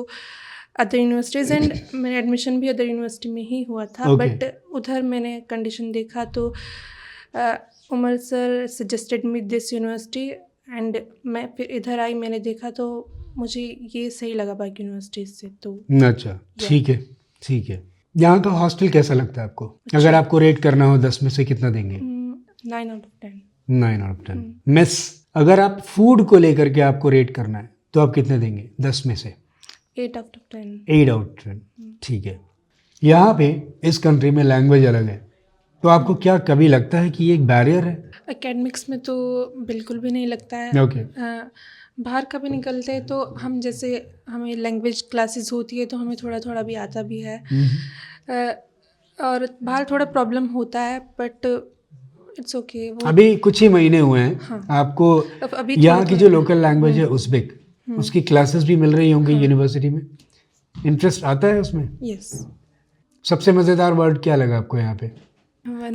other universities, and मेरा एडमिशन भी अदर यूनिवर्सिटी में ही हुआ था। Okay. बट उधर मैंने कंडीशन देखा तो Umar sir suggested me this university, and मैं फिर इधर आई, मैंने देखा तो मुझे ये सही लगा बाकी यूनिवर्सिटीज़ से। तो अच्छा, ठीक है, ठीक है। यहाँ का हॉस्टल कैसा लगता है आपको? अगर आपको रेट करना हो 10 में से कितना देंगे? 9 out of 10. 9 out of 10। Mess, अगर आप फूड को लेकर के आपको रेट करना है तो आप कितने देंगे 10 में से? 8 out of 10. 8 out of 10। ठीक है। यहाँ पे इस कंट्री में लैंग्वेज अलग है, तो आपको क्या कभी लगता है कि ये एक बैरियर है? एकेडमिक्स में तो बिल्कुल भी नहीं लगता है। ओके। बाहर कभी निकलते हैं तो हम जैसे हमें लैंग्वेज क्लासेस होती है तो हमें थोड़ा थोड़ा भी आता भी है, और बाहर थोड़ा प्रॉब्लम होता है, बट इट्स ओके। वो अभी कुछ ही महीने हुए हैं, हाँ। आपको अभी यहाँ की जो लोकल लैंग्वेज है उज़्बेक, उसकी क्लासेस भी मिल रही होंगी यूनिवर्सिटी में, इंटरेस्ट आता है उसमें? यस। सबसे मज़ेदार वर्ड क्या लगा आपको यहाँ पे?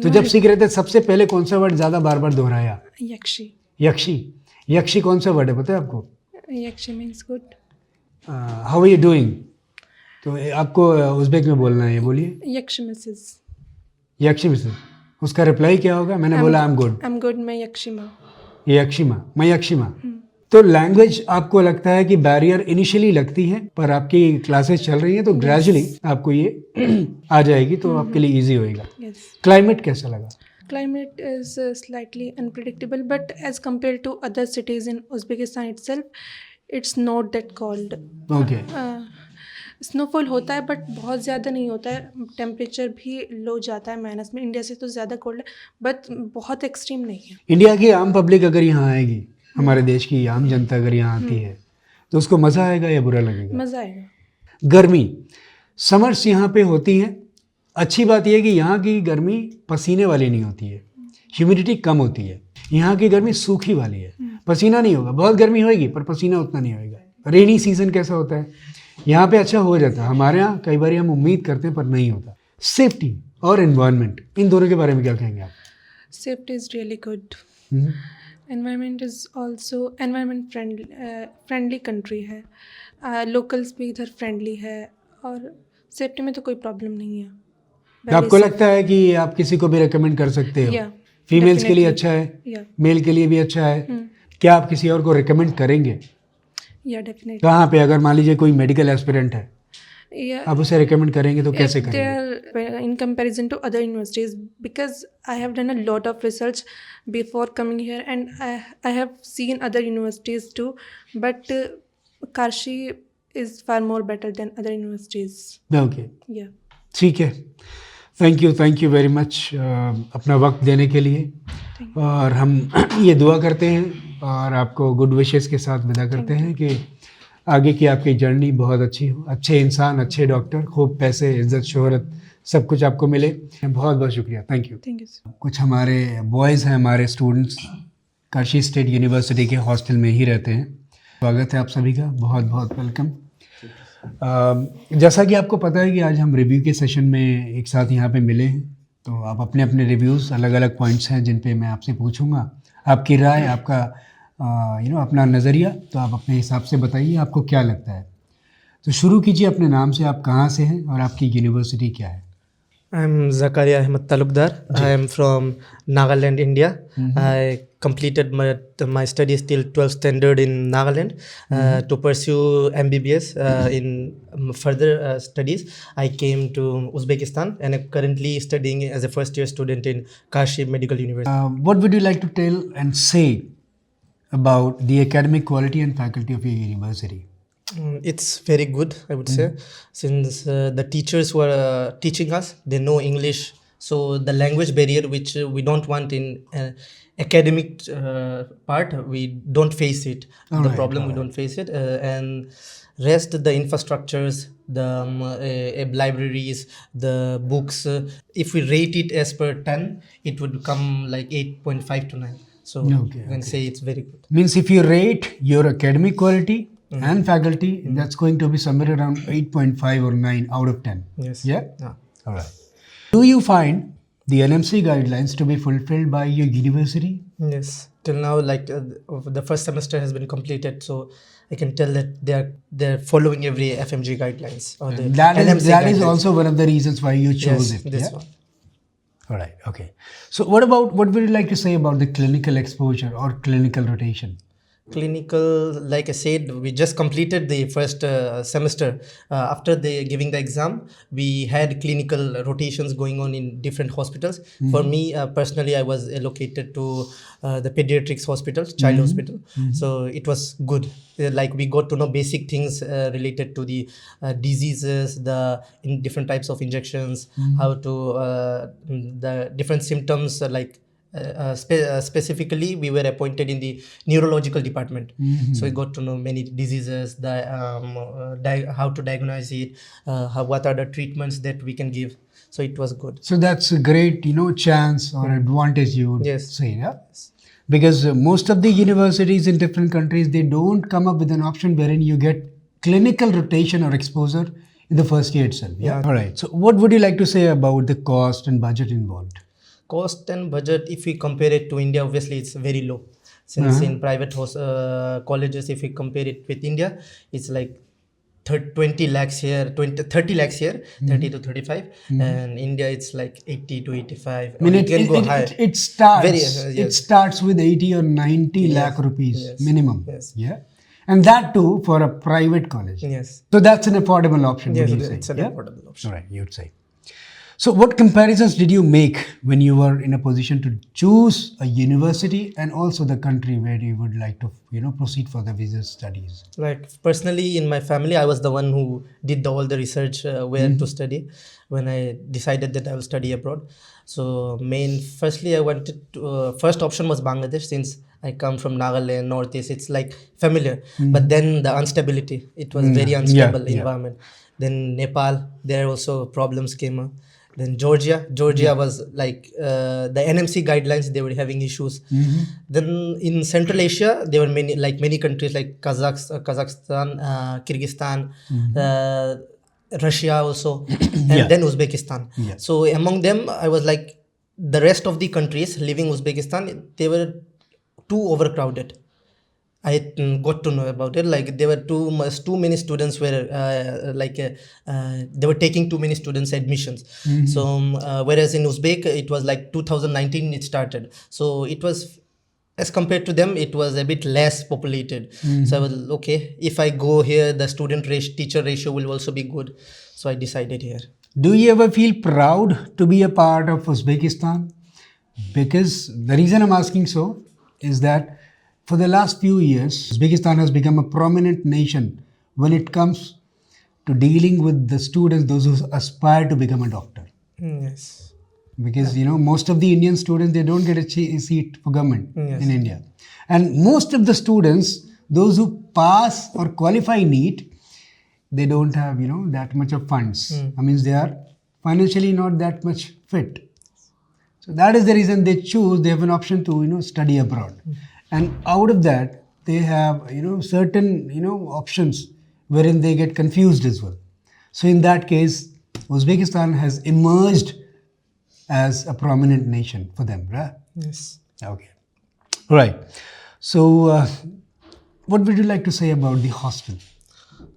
तो जब सीख रहे थे सबसे पहले कौन सा वर्ड ज़्यादा बार बार दोहराया? यक्षी। यक्षी। यक्षी कौन सा वर्ड है पता है आपको? यक्षी means good. How are you doing? तो आपको उज़्बेक में बोलना है, ये बोलिए। यक्ष मिसेस। यक्षी मिसेस, उसका रिप्लाई क्या होगा? मैंने बोला I am good. I am good, मैं यक्षिमा। ये यक्षिमा, मैं यक्षिमा। तो लैंग्वेज आपको लगता है कि बैरियर इनिशियली लगती है, पर आपकी क्लासेस चल रही हैं तो ग्रेजुअली आपको ये आ जाएगी, तो आपके लिए इजी होएगा। यस। क्लाइमेट कैसा लगा? Climate is slightly unpredictable, but as compared to other cities in Uzbekistan itself, it's not that cold. Okay. Snowfall होता है बट बहुत ज़्यादा नहीं होता है, टेम्परेचर भी लो जाता है माइनस में। इंडिया से तो ज़्यादा कोल्ड है, बट बहुत एक्सट्रीम नहीं है। इंडिया की आम पब्लिक अगर यहाँ आएगी, हमारे देश की आम जनता अगर यहाँ आती है तो उसको मज़ा आएगा या बुरा लगेगा? मज़ा आएगा। गर्मी, समर्स यहाँ पे होती हैं। अच्छी बात यह है कि यहाँ की गर्मी पसीने वाली नहीं होती है, ह्यूमिडिटी कम होती है। यहाँ की गर्मी सूखी वाली है, पसीना नहीं होगा। बहुत गर्मी होएगी पर पसीना उतना नहीं होएगा। रेनी सीजन कैसा होता है यहाँ पे? अच्छा हो जाता है। हमारे यहाँ कई बार हम उम्मीद करते हैं पर नहीं होता। सेफ्टी और एनवायरनमेंट, इन दोनों के बारे में क्या कहेंगे आप? Safety is really good. Environment is also environment friendly country है। लोकल्स भी इधर फ्रेंडली है, और सेफ्टी में तो कोई प्रॉब्लम नहीं है। तो आपको लगता है कि आप किसी को भी रेकमेंड कर सकते हो? Yeah, फीमेल्स के लिए definitely. अच्छा है, या मेल के लिए भी अच्छा है। क्या आप किसी और को रेकमेंड करेंगे? या डेफिनेटली। कहाँ पे? अगर मान लीजिए कोई मेडिकल एस्पिरेंट है, या आप उसे रेकमेंड करेंगे तो कैसे If करेंगे? they are in comparison to other universities, because I have done a lot of research before coming here, and I have seen other universities too, but Karshi is far more better than other universities. Okay, Yeah. ठीक है। Thank you very much अपना वक्त देने के लिए, और हम ये दुआ करते हैं और आपको गुड विशेस के साथ विदा करते हैं कि आगे की आपकी जर्नी बहुत अच्छी हो, अच्छे इंसान, अच्छे डॉक्टर, खूब पैसे, इज्जत, शोहरत सब कुछ आपको मिले। बहुत बहुत शुक्रिया, thank you. Thank you. Sir. कुछ हमारे बॉयज़ हैं, हमारे स्टूडेंट्स काशी स्टेट यूनिवर्सिटी के हॉस्टल में ही रहते हैं। स्वागत है आप सभी का, बहुत बहुत वेलकम। जैसा कि आपको पता है कि आज हम रिव्यू के सेशन में एक साथ यहाँ पे मिले हैं, तो आप अपने अपने रिव्यूज़, अलग अलग पॉइंट्स हैं जिन पे मैं आपसे पूछूंगा। आपकी राय, आपका अपना नज़रिया, तो आप अपने हिसाब से बताइए आपको क्या लगता है। तो शुरू कीजिए अपने नाम से, आप कहाँ से हैं और आपकी यूनिवर्सिटी क्या है। I'm Zakaria Ahmed Talukdar. I am from Nagaland, India. I completed my studies till 12th standard in Nagaland. To pursue MBBS in further studies, I came to Uzbekistan and I'm currently studying as a first year student in Kashi Medical University. What would you like to tell and say about the academic quality and faculty of your university? It's very good, I would say, since the teachers who are teaching us, they know English. So the language barrier, which we don't want in academic part, we don't face it. We don't face it. And rest, the infrastructures, the libraries, the books, if we rate it as per 10, it would come like 8.5 to 9. So you can say it's very good. Means if you rate your academic quality and faculty, that's going to be somewhere around 8.5 or 9 out of 10. Yes. Yeah? Yeah. All right. Do you find the NMC guidelines to be fulfilled by your university? Yes. Till now, like the first semester has been completed, so I can tell that they're following every FMG guidelines. Or the That NMC is guidelines. also one of the reasons why you chose Yes, it. this Yeah? one. All right. Okay. So what would you like to say about the clinical exposure or clinical rotation? Clinical, like I said, we just completed the first semester. After giving the exam, we had clinical rotations going on in different hospitals. For me personally, I was allocated to the pediatrics hospital, child hospital. So it was good. Like we got to know basic things related to the diseases, in different types of injections, how to the different symptoms specifically we were appointed in the neurological department. So we got to know many diseases, how to diagnose it, what are the treatments that we can give. So it was good. So that's a great, chance or advantage you would Yes. say, yeah? Because most of the universities in different countries, they don't come up with an option wherein you get clinical rotation or exposure in the first year itself. Yeah. All right. So what would you like to say about the cost and budget involved? Cost and budget, if we compare it to India, obviously it's very low. Since in private colleges, if we compare it with India, it's like 20 lakhs here, 30 lakhs here, 30 to 35. And India, it's like 80 to 85. I mean, it can go higher. It starts. Very, yes. It starts with 80 or 90 lakh rupees Yes. minimum. Yes. Yeah, and that too for a private college. Yes. So that's an affordable option. Yes, would you say? it's an Yeah? affordable option. All right, you'd say. So what comparisons did you make when you were in a position to choose a university and also the country where you would like to, proceed for the visa studies? Like personally in my family, I was the one who did all the research where to study when I decided that I will study abroad. So firstly I wanted to, first option was Bangladesh, since I come from Nagaland, Northeast, it's like familiar. But then the instability, it was very unstable environment. Then Nepal, there also problems came up. Then Georgia was like the NMC guidelines, they were having issues. Then in Central Asia, there were many countries like Kazakhstan, Kyrgyzstan, Russia also, and then Uzbekistan. Yeah. So among them, I was like, the rest of the countries leaving Uzbekistan, they were too overcrowded. I got to know about it. Like there were too many students were they were taking too many students admissions. So whereas in Uzbek it was like 2019 it started. So it was, as compared to them, it was a bit less populated. So I was okay. If I go here, the teacher ratio will also be good. So I decided here. Do you ever feel proud to be a part of Uzbekistan? Because the reason I'm asking so is that for the last few years, Uzbekistan has become a prominent nation when it comes to dealing with the students, those who aspire to become a doctor. Yes. Because, most of the Indian students, they don't get a seat for government in India. And most of the students, those who pass or qualify NEET, they don't have, that much of funds. I mean, they are financially not that much fit. So that is the reason they have an option to, study abroad. And out of that, they have, certain, options wherein they get confused as well. So in that case, Uzbekistan has emerged as a prominent nation for them, right? Yes. Okay. Right. So, what would you like to say about the hostel?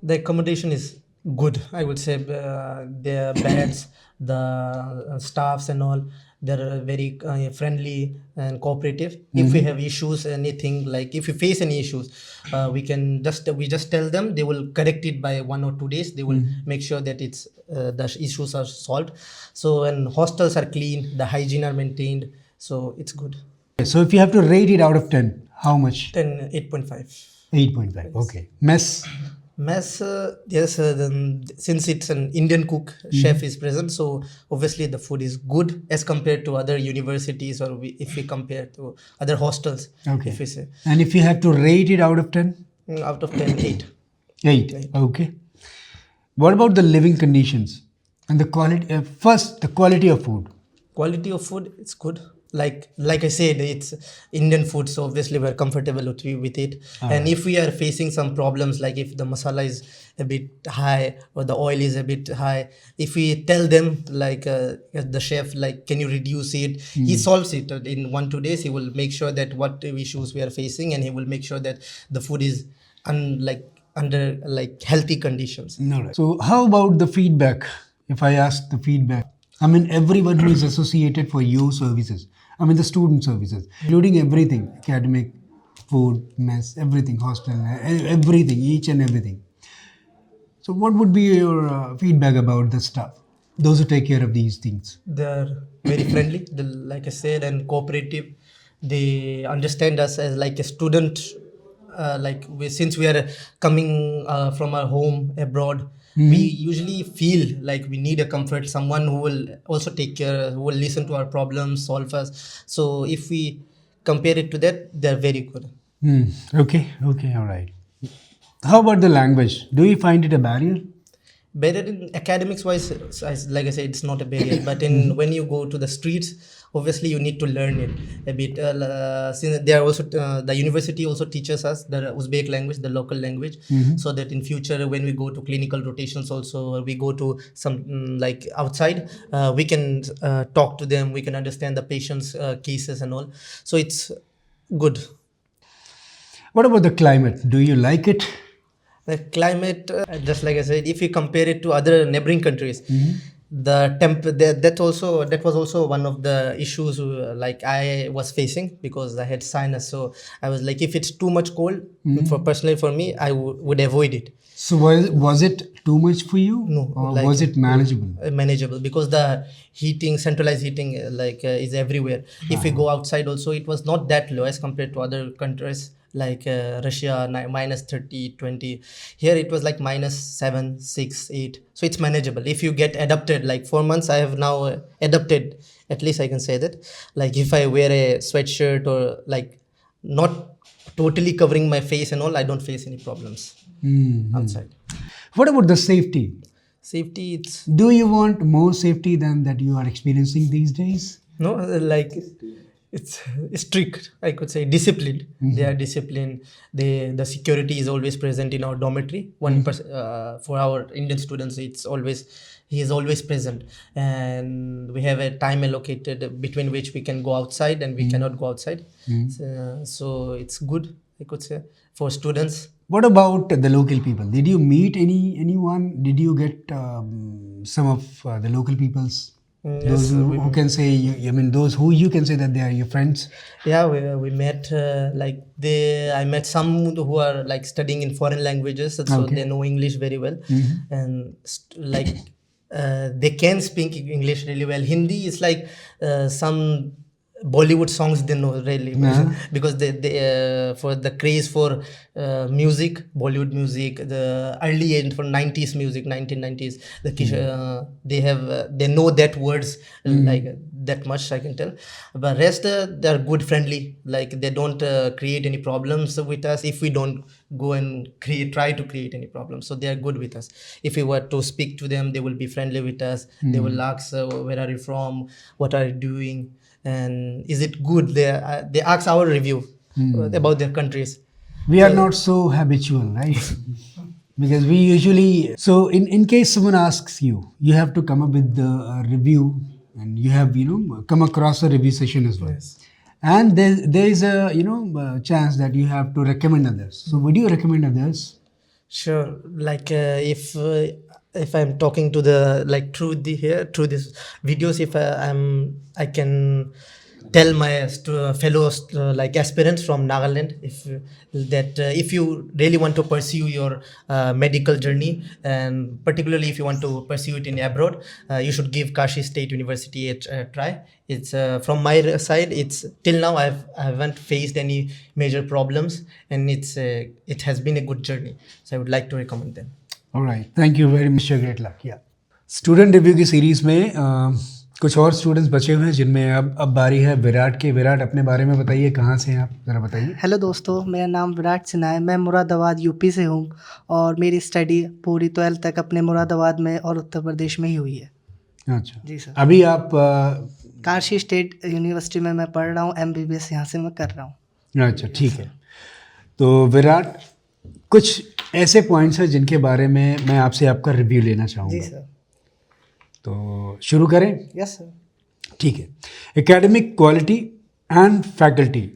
The accommodation is good, I would say. The beds, the staffs and all, they're very friendly and cooperative. If we have issues, anything, like if we face any issues, we just tell them. They will correct it by 1 or 2 days. They will make sure that it's the issues are solved. So, and hostels are clean, the hygiene are maintained, so it's good. So, if you have to rate it out of 10, how much? 10, 8.5. 8.5. Okay. Mess. Mess, yes, then since it's an Indian cook, chef is present, so obviously the food is good as compared to other universities, or if we compare to other hostels. Okay. If we say And if you have to rate it out of 10? out of 10, 8. 8. Okay. What about the living conditions and the quality? First, the quality of food. Quality of food, it's good. Like I said, it's Indian food, so obviously we're comfortable with it. And if we are facing some problems, like if the masala is a bit high or the oil is a bit high, if we tell them, like the chef, like, can you reduce it, he solves it in 1-2 days. He will make sure that what issues we are facing, and he will make sure that the food is under like healthy conditions. No, right. So, how about the feedback? If I ask the feedback, I mean, everyone who is associated for your services, I mean, the student services, including everything, academic, food, mess, everything, hostel, everything, each and everything. So, what would be your feedback about the staff, those who take care of these things? They're very friendly, like I said, and cooperative. They understand us as like a student. Since we are coming from our home abroad, we usually feel like we need a comfort, someone who will also take care, who will listen to our problems, solve us. So if we compare it to that, they're very good. Okay, all right. How about the language? Do you find it a barrier? Better in academics wise, like I said, it's not a barrier. But when you go to the streets, obviously you need to learn it a bit. Since they are also the university also teaches us the Uzbek language, the local language, so that in future when we go to clinical rotations also, or we go to some like outside, we can talk to them. We can understand the patients' cases and all. So it's good. What about the climate? Do you like it? The climate, just like I said, if you compare it to other neighboring countries, the that was also one of the issues like I was facing, because I had sinus. So I was like, if it's too much cold, personally for me, I would avoid it. So was it too much for you? No, Or like- was it manageable? Manageable, because the heating, centralized heating, is everywhere. If we go outside also, it was not that low as compared to other countries like Russia, minus 30, 20. Here it was like minus 7, 6, 8. So it's manageable. If you get adapted, like 4 months, I have now adapted, at least I can say that. Like if I wear a sweatshirt or like not totally covering my face and all, I don't face any problems outside. What about the safety? Safety, it's Do you want more safety than that you are experiencing these days? no, like it's strict, I could say, disciplined. They are disciplined. The security is always present in our dormitory. For our Indian students, he is always present, and we have a time allocated between which we can go outside and we cannot go outside. So it's good, I could say, for students. What about the local people? Did you meet anyone? Did you get some of the local peoples? Those who can say, those who you can say that they are your friends? Yeah, we met I met some who are like studying in foreign languages, so Okay. they know English very well, and they can speak English really well. Hindi is like some Bollywood songs they know really, because they for the craze for music, Bollywood music, the early end for 90s music, 1990s, they know that words like that much, I can tell. But rest they're good, friendly, like they don't create any problems with us if we don't go and try to create any problems. So they are good with us. If we were to speak to them, they will be friendly with us. They will ask, where are you from, what are you doing, and is it good? They ask our review about their countries. We are not so habitual, right? Because we usually, so in case someone asks you, you have to come up with the review, and you have, come across a review session as well. Yes. and there is a chance that you have to recommend others. So would you recommend others? Sure. Like if I'm talking to the like through this videos, if I can tell my fellow like aspirants from Nagaland if you really want to pursue your medical journey, and particularly if you want to pursue it in abroad, you should give Kashi State University a try. It's from my side, it's till now I haven't faced any major problems, and it has been a good journey, so I would like to recommend them. All right, thank you very much. Great luck. Yeah. Student review की series में कुछ और students बचे हुए हैं जिनमें अब बारी है विराट की। विराट, अपने बारे में बताइए, कहाँ से हैं आप, ज़रा बताइए। हेलो दोस्तों, मेरा नाम विराट सिन्हा है। मैं मुरादाबाद यूपी से हूँ और मेरी स्टडी पूरी 12th तक अपने मुरादाबाद में और उत्तर प्रदेश में ही हुई है। अच्छा जी सर। अभी आप काशी स्टेट यूनिवर्सिटी में मैं पढ़ रहा हूँ, MBBS यहाँ से मैं कर रहा हूँ। अच्छा, ठीक है। तो विराट, कुछ ऐसे पॉइंट्स हैं जिनके बारे में मैं आपसे आपका रिव्यू लेना चाहूँगा। जी सर। तो शुरू करें? Yes sir. ठीक है। एकेडमिक क्वालिटी एंड फैकल्टी,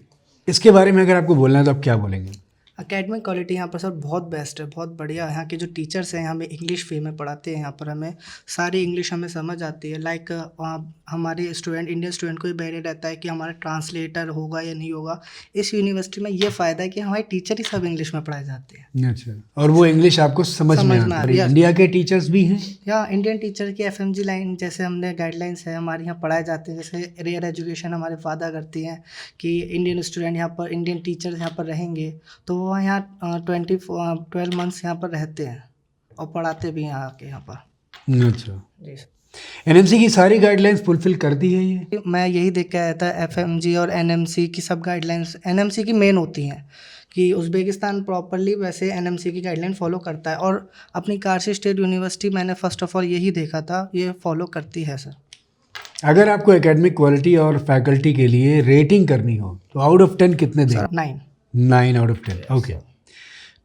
इसके बारे में अगर आपको बोलना है तो आप क्या बोलेंगे? एकेडमिक क्वालिटी यहाँ पर सर बहुत बेस्ट है, बहुत बढ़िया। यहाँ के जो टीचर्स हैं हमें इंग्लिश फ्री में पढ़ाते हैं। यहाँ पर हमें सारी इंग्लिश हमें समझ आती है। लाइक हमारे स्टूडेंट, इंडियन स्टूडेंट को ये बैरियर रहता है कि हमारा ट्रांसलेटर होगा या नहीं होगा। इस यूनिवर्सिटी में ये फ़ायदा है कि हमारे टीचर ही सब इंग्लिश में पढ़ाए जाते हैं। अच्छा, और वो इंग्लिश आपको समझ में आती है। इंडिया के टीचर्स भी हैं या इंडियन टीचर की FMG लाइन जैसे हमने गाइडलाइंस है हमारे यहाँ पढ़ाए जाते हैं। जैसे रेयर एजुकेशन हमारे वादा करती हैं कि इंडियन स्टूडेंट यहाँ पर, इंडियन टीचर्स यहाँ पर रहेंगे तो वो यहाँ 12 मंथ्स यहाँ पर रहते हैं और पढ़ाते भी हैं आके यहाँ पर। अच्छा जी सर। NMC की सारी गाइडलाइंस फुलफिल करती है ये? मैं यही देख के आया था, FMG और NMC की सब गाइडलाइंस NMC की मेन होती हैं कि उज़्बेकिस्तान प्रॉपरली वैसे NMC की गाइडलाइन फॉलो करता है और अपनी काशी स्टेट यूनिवर्सिटी मैंने फर्स्ट ऑफ ऑल यही देखा था, ये फॉलो करती है सर। अगर आपको एकेडमिक क्वालिटी और फैकल्टी के लिए रेटिंग करनी हो तो आउट ऑफ 10 कितने दें? 9 आउट ऑफ 10। ओके,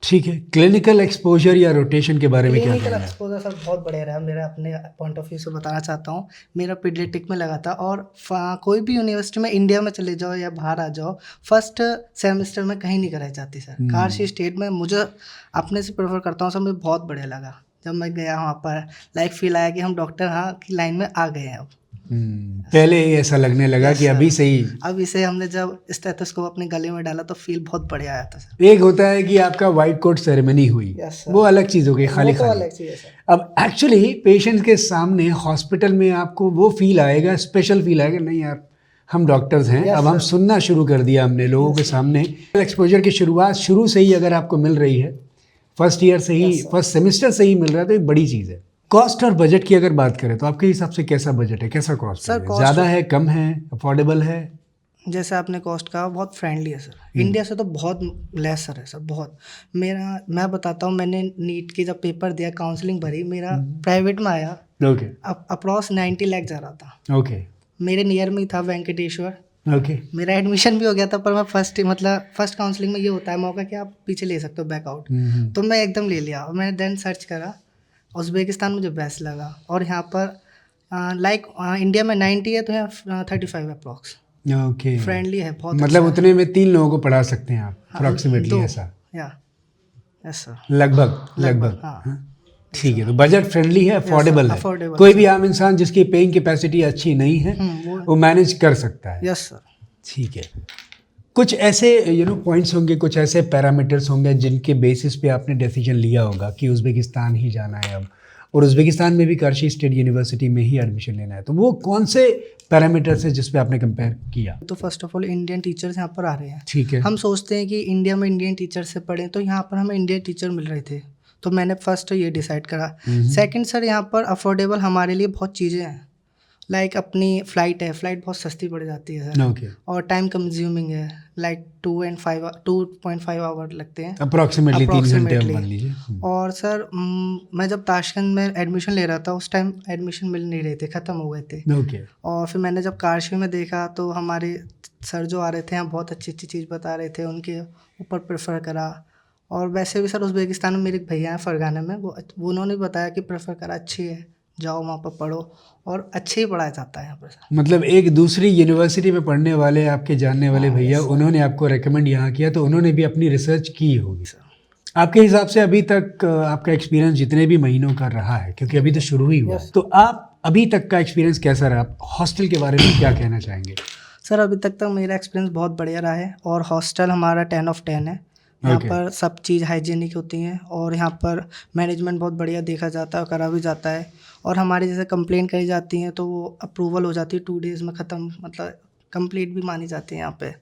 ठीक है। क्लिनिकल एक्सपोजर या रोटेशन के बारे में क्या क्लिनिकल कहना है? एक्सपोजर सर बहुत बढ़िया रहा। मेरा अपने पॉइंट ऑफ व्यू से बताना चाहता हूँ, मेरा पीडियाट्रिक में लगा था और कोई भी यूनिवर्सिटी में इंडिया में चले जाओ या बाहर आ जाओ, फर्स्ट सेमेस्टर में कहीं नहीं कराई जाती सर। काशी स्टेट में मुझे अपने से प्रेफर करता हूँ सर, मुझे बहुत बढ़िया लगा जब मैं गया वहाँ पर। लाइक फील आया कि हम डॉक्टर हाँ की लाइन में आ गए हैं अब। पहले ही ऐसा लगने लगा कि अभी से ही। अब इसे हमने जब स्टेथोस्कोप अपने गले में डाला तो फील बहुत बढ़िया आया था सर। एक होता है कि आपका वाइट कोट सेरेमनी हुई, वो अलग चीज़ हो गई, खाली वो तो खाली। अलग चीज़ है सर। अब एक्चुअली पेशेंट के सामने हॉस्पिटल में आपको वो फील आएगा, स्पेशल फील आएगा, नहीं यार हम डॉक्टर्स हैं। अब हम सुनना शुरू कर दिया हमने लोगों के सामने। एक्सपोजर की शुरुआत शुरू से ही अगर आपको मिल रही है, फर्स्ट ईयर से ही, फर्स्ट सेमेस्टर से ही मिल रहा है, तो ये बड़ी चीज़ है। कॉस्ट और बजट की अगर बात करें तो आपके हिसाब से कैसा बजट है, कैसा कॉस्ट सर, है? cost- ज़्यादा है, कम है, अफोर्डेबल है? जैसे आपने कॉस्ट कहा, बहुत फ्रेंडली है सर। इंडिया से तो बहुत लेसर है सर, बहुत। मैं बताता हूँ, मैंने नीट की जब पेपर दिया, काउंसलिंग भरी, मेरा प्राइवेट में आया, ओके अप्रॉक्स 90 लाख जा रहा था। ओके मेरे नियर में ही था वेंकटेश्वर, ओके मेरा एडमिशन भी हो गया था। पर मैं फर्स्ट काउंसलिंग में ये होता है मौका कि आप पीछे ले सकते हो बैकआउट, तो मैं एकदम ले लिया और मैंने देन सर्च करा। उज़्बेकिस्तान मुझे बेस्ट लगा और यहाँ पर लाइक इंडिया में 90 है तो यहाँ 35 अप्रॉक्स। ओके, फ्रेंडली है बहुत। मतलब अच्छा उतने में 3 लोगों को पढ़ा सकते हैं आप है। अप्रॉक्सीमेटली, दो, ऐसा? या यस सर, लगभग। हाँ। हाँ, ठीक है। तो बजट फ्रेंडली है, अफोर्डेबल है। affordable कोई भी आम इंसान जिसकी पेइंग कैपेसिटी अच्छी नहीं है वो मैनेज कर सकता है। Yes sir. ठीक है। कुछ ऐसे पॉइंट्स होंगे, कुछ ऐसे पैरामीटर्स होंगे जिनके बेसिस पे आपने डिसीजन लिया होगा कि उज़्बेकिस्तान ही जाना है अब, और उज़्बेकिस्तान में भी काशी स्टेट यूनिवर्सिटी में ही एडमिशन लेना है। तो वो कौन से पैरामीटर्स है जिस पे आपने कंपेयर किया? तो first of all Indian teachers यहाँ पर आ रहे हैं। ठीक है। हम सोचते हैं कि इंडिया में इंडियन टीचर से पढ़ें, तो यहाँ पर हमें इंडियन टीचर मिल रहे थे, तो मैंने फर्स्ट ये डिसाइड करा। सेकंड सर, यहाँ पर अफोर्डेबल हमारे लिए बहुत चीज़ें हैं। लाइक अपनी फ़्लाइट है, फ़्लाइट बहुत सस्ती पड़ जाती है सर। ओके। और और टाइम कंज्यूमिंग है, लाइक 2.5 आवर लगते हैं अप्रॉक्सीमेटली 3 घंटे आप Approximately। मान लीजिए। और सर मैं जब ताशकंद में एडमिशन ले रहा था उस टाइम एडमिशन मिल नहीं रहे थे, ख़त्म हो गए थे। ओके। और फिर मैंने जब काशी में देखा तो हमारे सर जो आ रहे थे यहाँ बहुत अच्छी अच्छी चीज़ बता रहे थे, उनके ऊपर प्रेफर करा। और वैसे भी सर उज़्बेकिस्तान में मेरे एक भैया हैं फरगाना में, वो उन्होंने बताया कि प्रेफर करा, अच्छी है, जाओ वहाँ पर पढ़ो, और अच्छे ही पढ़ाया जाता है यहाँ पर सर। मतलब एक दूसरी यूनिवर्सिटी में पढ़ने वाले आपके जानने वाले भैया, उन्होंने आपको रेकमेंड यहाँ किया, तो उन्होंने भी अपनी रिसर्च की होगी। आपके हिसाब से अभी तक आपका एक्सपीरियंस जितने भी महीनों का रहा है, क्योंकि अभी तो शुरू ही हुआ है, तो आप अभी तक का एक्सपीरियंस कैसा रहा? हॉस्टल के बारे में क्या कहना चाहेंगे? सर अभी तक मेरा एक्सपीरियंस बहुत बढ़िया रहा है, और हॉस्टल हमारा 10 of 10 है। यहाँ Okay. पर सब चीज़ हाइजीनिक होती हैं, और यहाँ पर मैनेजमेंट बहुत बढ़िया देखा जाता है और करा भी जाता है, और हमारी जैसे कंप्लेंट करी जाती हैं तो वो अप्रूवल हो जाती है 2 days में ख़त्म, मतलब कंप्लीट भी मानी जाती है यहाँ पे।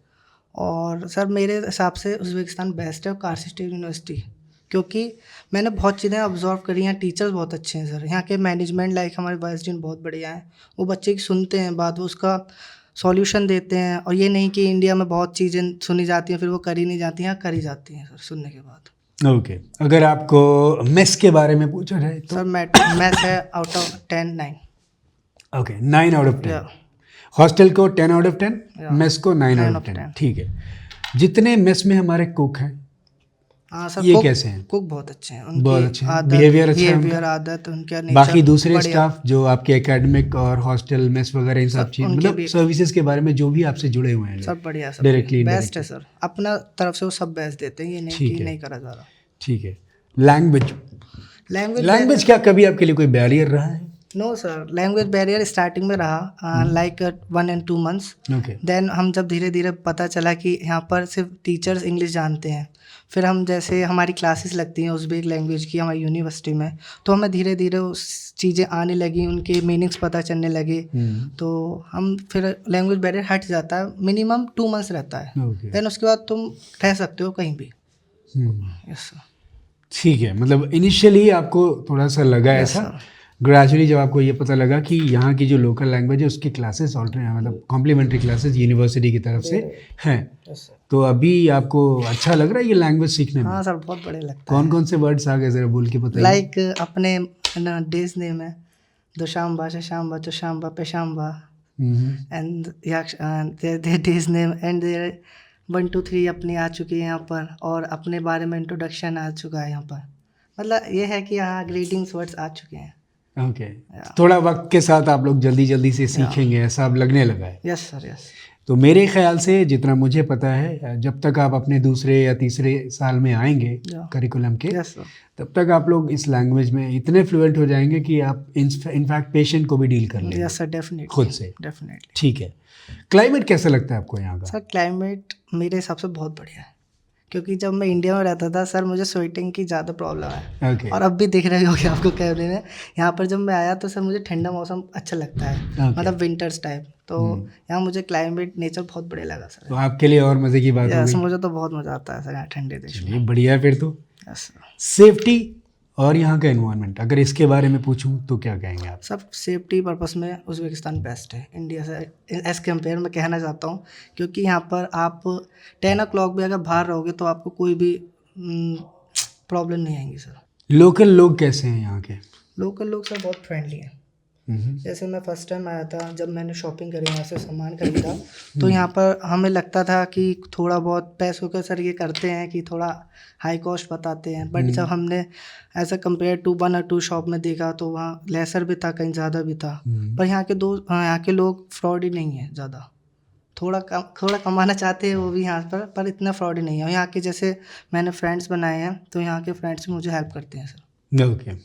और सर मेरे हिसाब से उज़्बेकिस्तान बेस्ट है, और कार्शी स्टेट यूनिवर्सिटी, क्योंकि मैंने बहुत चीज़ें ऑब्जर्व करी हैं। टीचर्स बहुत अच्छे हैं सर, यहाँ के मैनेजमेंट लाइक हमारे वाइस डीन बहुत बढ़िया हैं, वो बच्चे की सुनते हैं बात, वो उसका सॉल्यूशन देते हैं, और ये नहीं कि इंडिया में बहुत चीज़ें सुनी जाती हैं फिर वो करी नहीं जाती हैं, यहाँ करी जाती हैं सर सुनने के बाद। ओके अगर आपको मेस के बारे में पूछा जाए तो? सर मैथ्स है out of 10 9। Okay 9 out of 10। Yeah. Hostel को 10 out of 10, Yeah. मेस को 9 out 9 of of 10। 10। ठीक है। जितने मेस में हमारे कुक हैं, हाँ सर, ये कुक कैसे हैं? कुक बहुत अच्छे हैं, उनकी बहुत अच्छे हैं, आदत, behavior अच्छा है उनका? बिहेवियर, आदत, उनका नेचर, बाकी दूसरे बढ़िया। स्टाफ जो आपके एकेडमिक और हॉस्टल मेस वगैरह इन सब सब चीज, उनके मतलब भी- सर्विसेज के बारे में जो भी आपसे जुड़े हुए हैं लोग। सब बढ़िया, सब Directly, बेस्ट है indirectly। सर, अपना तरफ से वो सब बेस्ट देते हैं, ये नहीं ठीक कि है। नहीं करा जा रहा। ठीक है। लैंग्वेज लैंग्वेज क्या कभी आपके लिए कोई बैरियर रहा है? No sir, language barrier starting में रहा, like 1 and 2 months। Okay then हम जब धीरे धीरे पता चला कि यहाँ पर सिर्फ टीचर्स इंग्लिश जानते हैं, फिर हम जैसे हमारी क्लासेस लगती हैं उज़्बेक लैंग्वेज की हमारी यूनिवर्सिटी में, तो हमें धीरे धीरे उस चीज़ें आने लगी, उनके मीनिंग्स पता चलने लगे, तो हम फिर लैंग्वेज बैरियर हट जाता है। मिनिमम 2 months रहता है, ओके देन उसके बाद तुम रह सकते हो कहीं भी। Yes sir. ठीक है। मतलब इनिशियली आपको थोड़ा सा लगा Yes, ऐसा, sir। ग्रेजुअली जब आपको ये पता लगा कि यहाँ की जो लोकल लैंग्वेज है उसकी क्लासेस ऑल्टरनेट, मतलब कॉम्प्लीमेंट्री क्लासेस यूनिवर्सिटी की तरफ से हैं, तो अभी आपको अच्छा लग रहा है ये लैंग्वेज सीखने में? हाँ सर, बहुत बढ़िया लगता है। कौन कौन से वर्ड्स आ गए जरा बोल के बताइए। लाइक अपने डेज नेम है दोशाम्बा, शशाम्बा, चोशाम्बा, पेशाम्बा, and their days name and their 1 2 3 अपनी आ चुकी है यहाँ पर, और अपने बारे में इंट्रोडक्शन आ चुका है यहाँ पर। मतलब ये है कि यहाँ ग्रीटिंग्स वर्ड्स आ चुके हैं। ओके थोड़ा वक्त के साथ आप लोग जल्दी जल्दी से सीखेंगे ऐसा अब लगने लगा है। Yes sir, yes. तो मेरे ख्याल से जितना मुझे पता है, जब तक आप अपने दूसरे या तीसरे साल में आएंगे Yeah. करिकुलम के, यस सर। तब तक आप लोग इस लैंग्वेज में इतने फ्लुएंट हो जाएंगे कि आप इनफैक्ट पेशेंट को भी डील कर लेंगे यस सर, डेफिनेटली, खुद से। डेफिनेटली। ठीक है। क्लाइमेट कैसा लगता है आपको यहाँ का? सर क्लाइमेट मेरे हिसाब से बहुत बढ़िया है, क्योंकि जब मैं इंडिया में रहता था सर मुझे स्वेटिंग की ज़्यादा प्रॉब्लम है, ओके और अब भी दिख रही होगी आपको कैमरे में। यहाँ पर जब मैं आया तो सर मुझे ठंडा मौसम अच्छा लगता है, Okay. मतलब विंटर्स टाइप, तो यहाँ मुझे क्लाइमेट नेचर बहुत बढ़िया लगा सर। तो आपके लिए और मज़े की बात यस, होगी। मुझे तो बहुत मज़ा आता है सर यहाँ ठंडे देश में। चलिए बढ़िया है फिर तो। Yes sir. सेफ्टी और यहाँ का एनवायरनमेंट, अगर इसके बारे में पूछूं तो क्या कहेंगे आप? सब सेफ्टी पर्पस में उज़्बेकिस्तान बेस्ट है इंडिया से एज कम्पेयर मैं कहना चाहता हूँ, क्योंकि यहाँ पर आप 10 o'clock भी अगर बाहर रहोगे तो आपको कोई भी प्रॉब्लम नहीं आएंगी सर। लोकल लोग कैसे हैं यहाँ के? लोकल लोग सर बहुत फ्रेंडली हैं। जैसे मैं फर्स्ट टाइम आया था, जब मैंने शॉपिंग करी, यहाँ से सामान खरीदा, तो यहाँ पर हमें लगता था कि थोड़ा बहुत पैसों का सर ये करते हैं कि थोड़ा हाई कॉस्ट बताते हैं, बट जब हमने ऐसा कंपेयर टू 1 or 2 शॉप में देखा तो वहाँ लेसर भी था, कहीं ज़्यादा भी था। पर यहाँ के लोग फ्रॉड ही नहीं है ज़्यादा, थोड़ा कमाना चाहते हैं वो भी यहाँ पर इतना फ्रॉड ही नहीं है। यहाँ के जैसे मैंने फ्रेंड्स बनाए हैं, तो यहाँ के फ्रेंड्स मुझे हेल्प करते हैं सर। ओके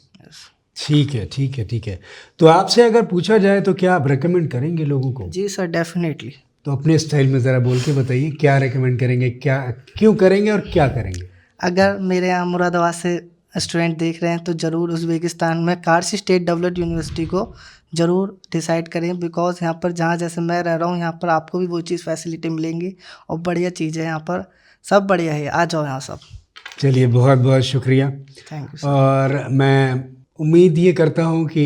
ठीक है ठीक है ठीक है। तो आपसे अगर पूछा जाए तो क्या आप रेकमेंड करेंगे लोगों को? जी सर, डेफिनेटली। तो अपने स्टाइल में ज़रा बोल के बताइए, क्या रेकमेंड करेंगे, क्या क्यों करेंगे और क्या करेंगे? अगर मेरे यहाँ मुरादाबाद से स्टूडेंट देख रहे हैं तो ज़रूर उज़्बेकिस्तान में कार्शी स्टेट डेवलप्ड यूनिवर्सिटी को ज़रूर डिसाइड करें, बिकॉज यहाँ पर जहाँ जैसे मैं रह रहा हूँ यहाँ पर आपको भी वो चीज़ फैसिलिटी मिलेंगी, और बढ़िया चीज़ है यहाँ पर, सब बढ़िया है, आ जाओ यहाँ सब। चलिए बहुत बहुत शुक्रिया। Thank you sir. और मैं उम्मीद ये करता हूँ कि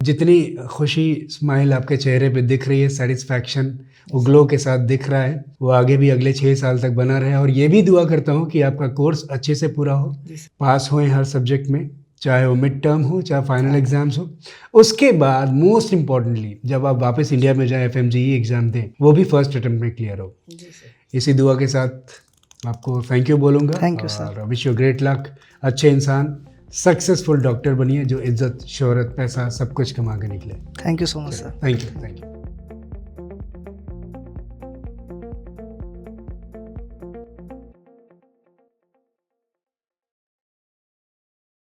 जितनी खुशी स्माइल आपके चेहरे पे दिख रही है, सेटिस्फैक्शन वो ग्लो के साथ दिख रहा है, वो आगे भी अगले 6 साल तक बना रहे। और ये भी दुआ करता हूँ कि आपका कोर्स अच्छे से पूरा हो, पास होएं हर सब्जेक्ट में, चाहे वो मिड टर्म हो चाहे फाइनल एग्जाम्स हो। उसके बाद मोस्ट इम्पॉर्टेंटली जब आप वापस इंडिया में जाएं, FMGE एग्ज़ाम दें, वो भी फर्स्ट अटेम्प्ट में क्लियर हो। इसी दुआ के साथ आपको थैंक यू बोलूँगा। Thank you, sir. और विश यू ग्रेट लक। अच्छे इंसान सक्सेसफुल डॉक्टर बनिए जो इज्जत शोहरत पैसा सब कुछ कमा के निकले। Thank you so much sir. Thank you.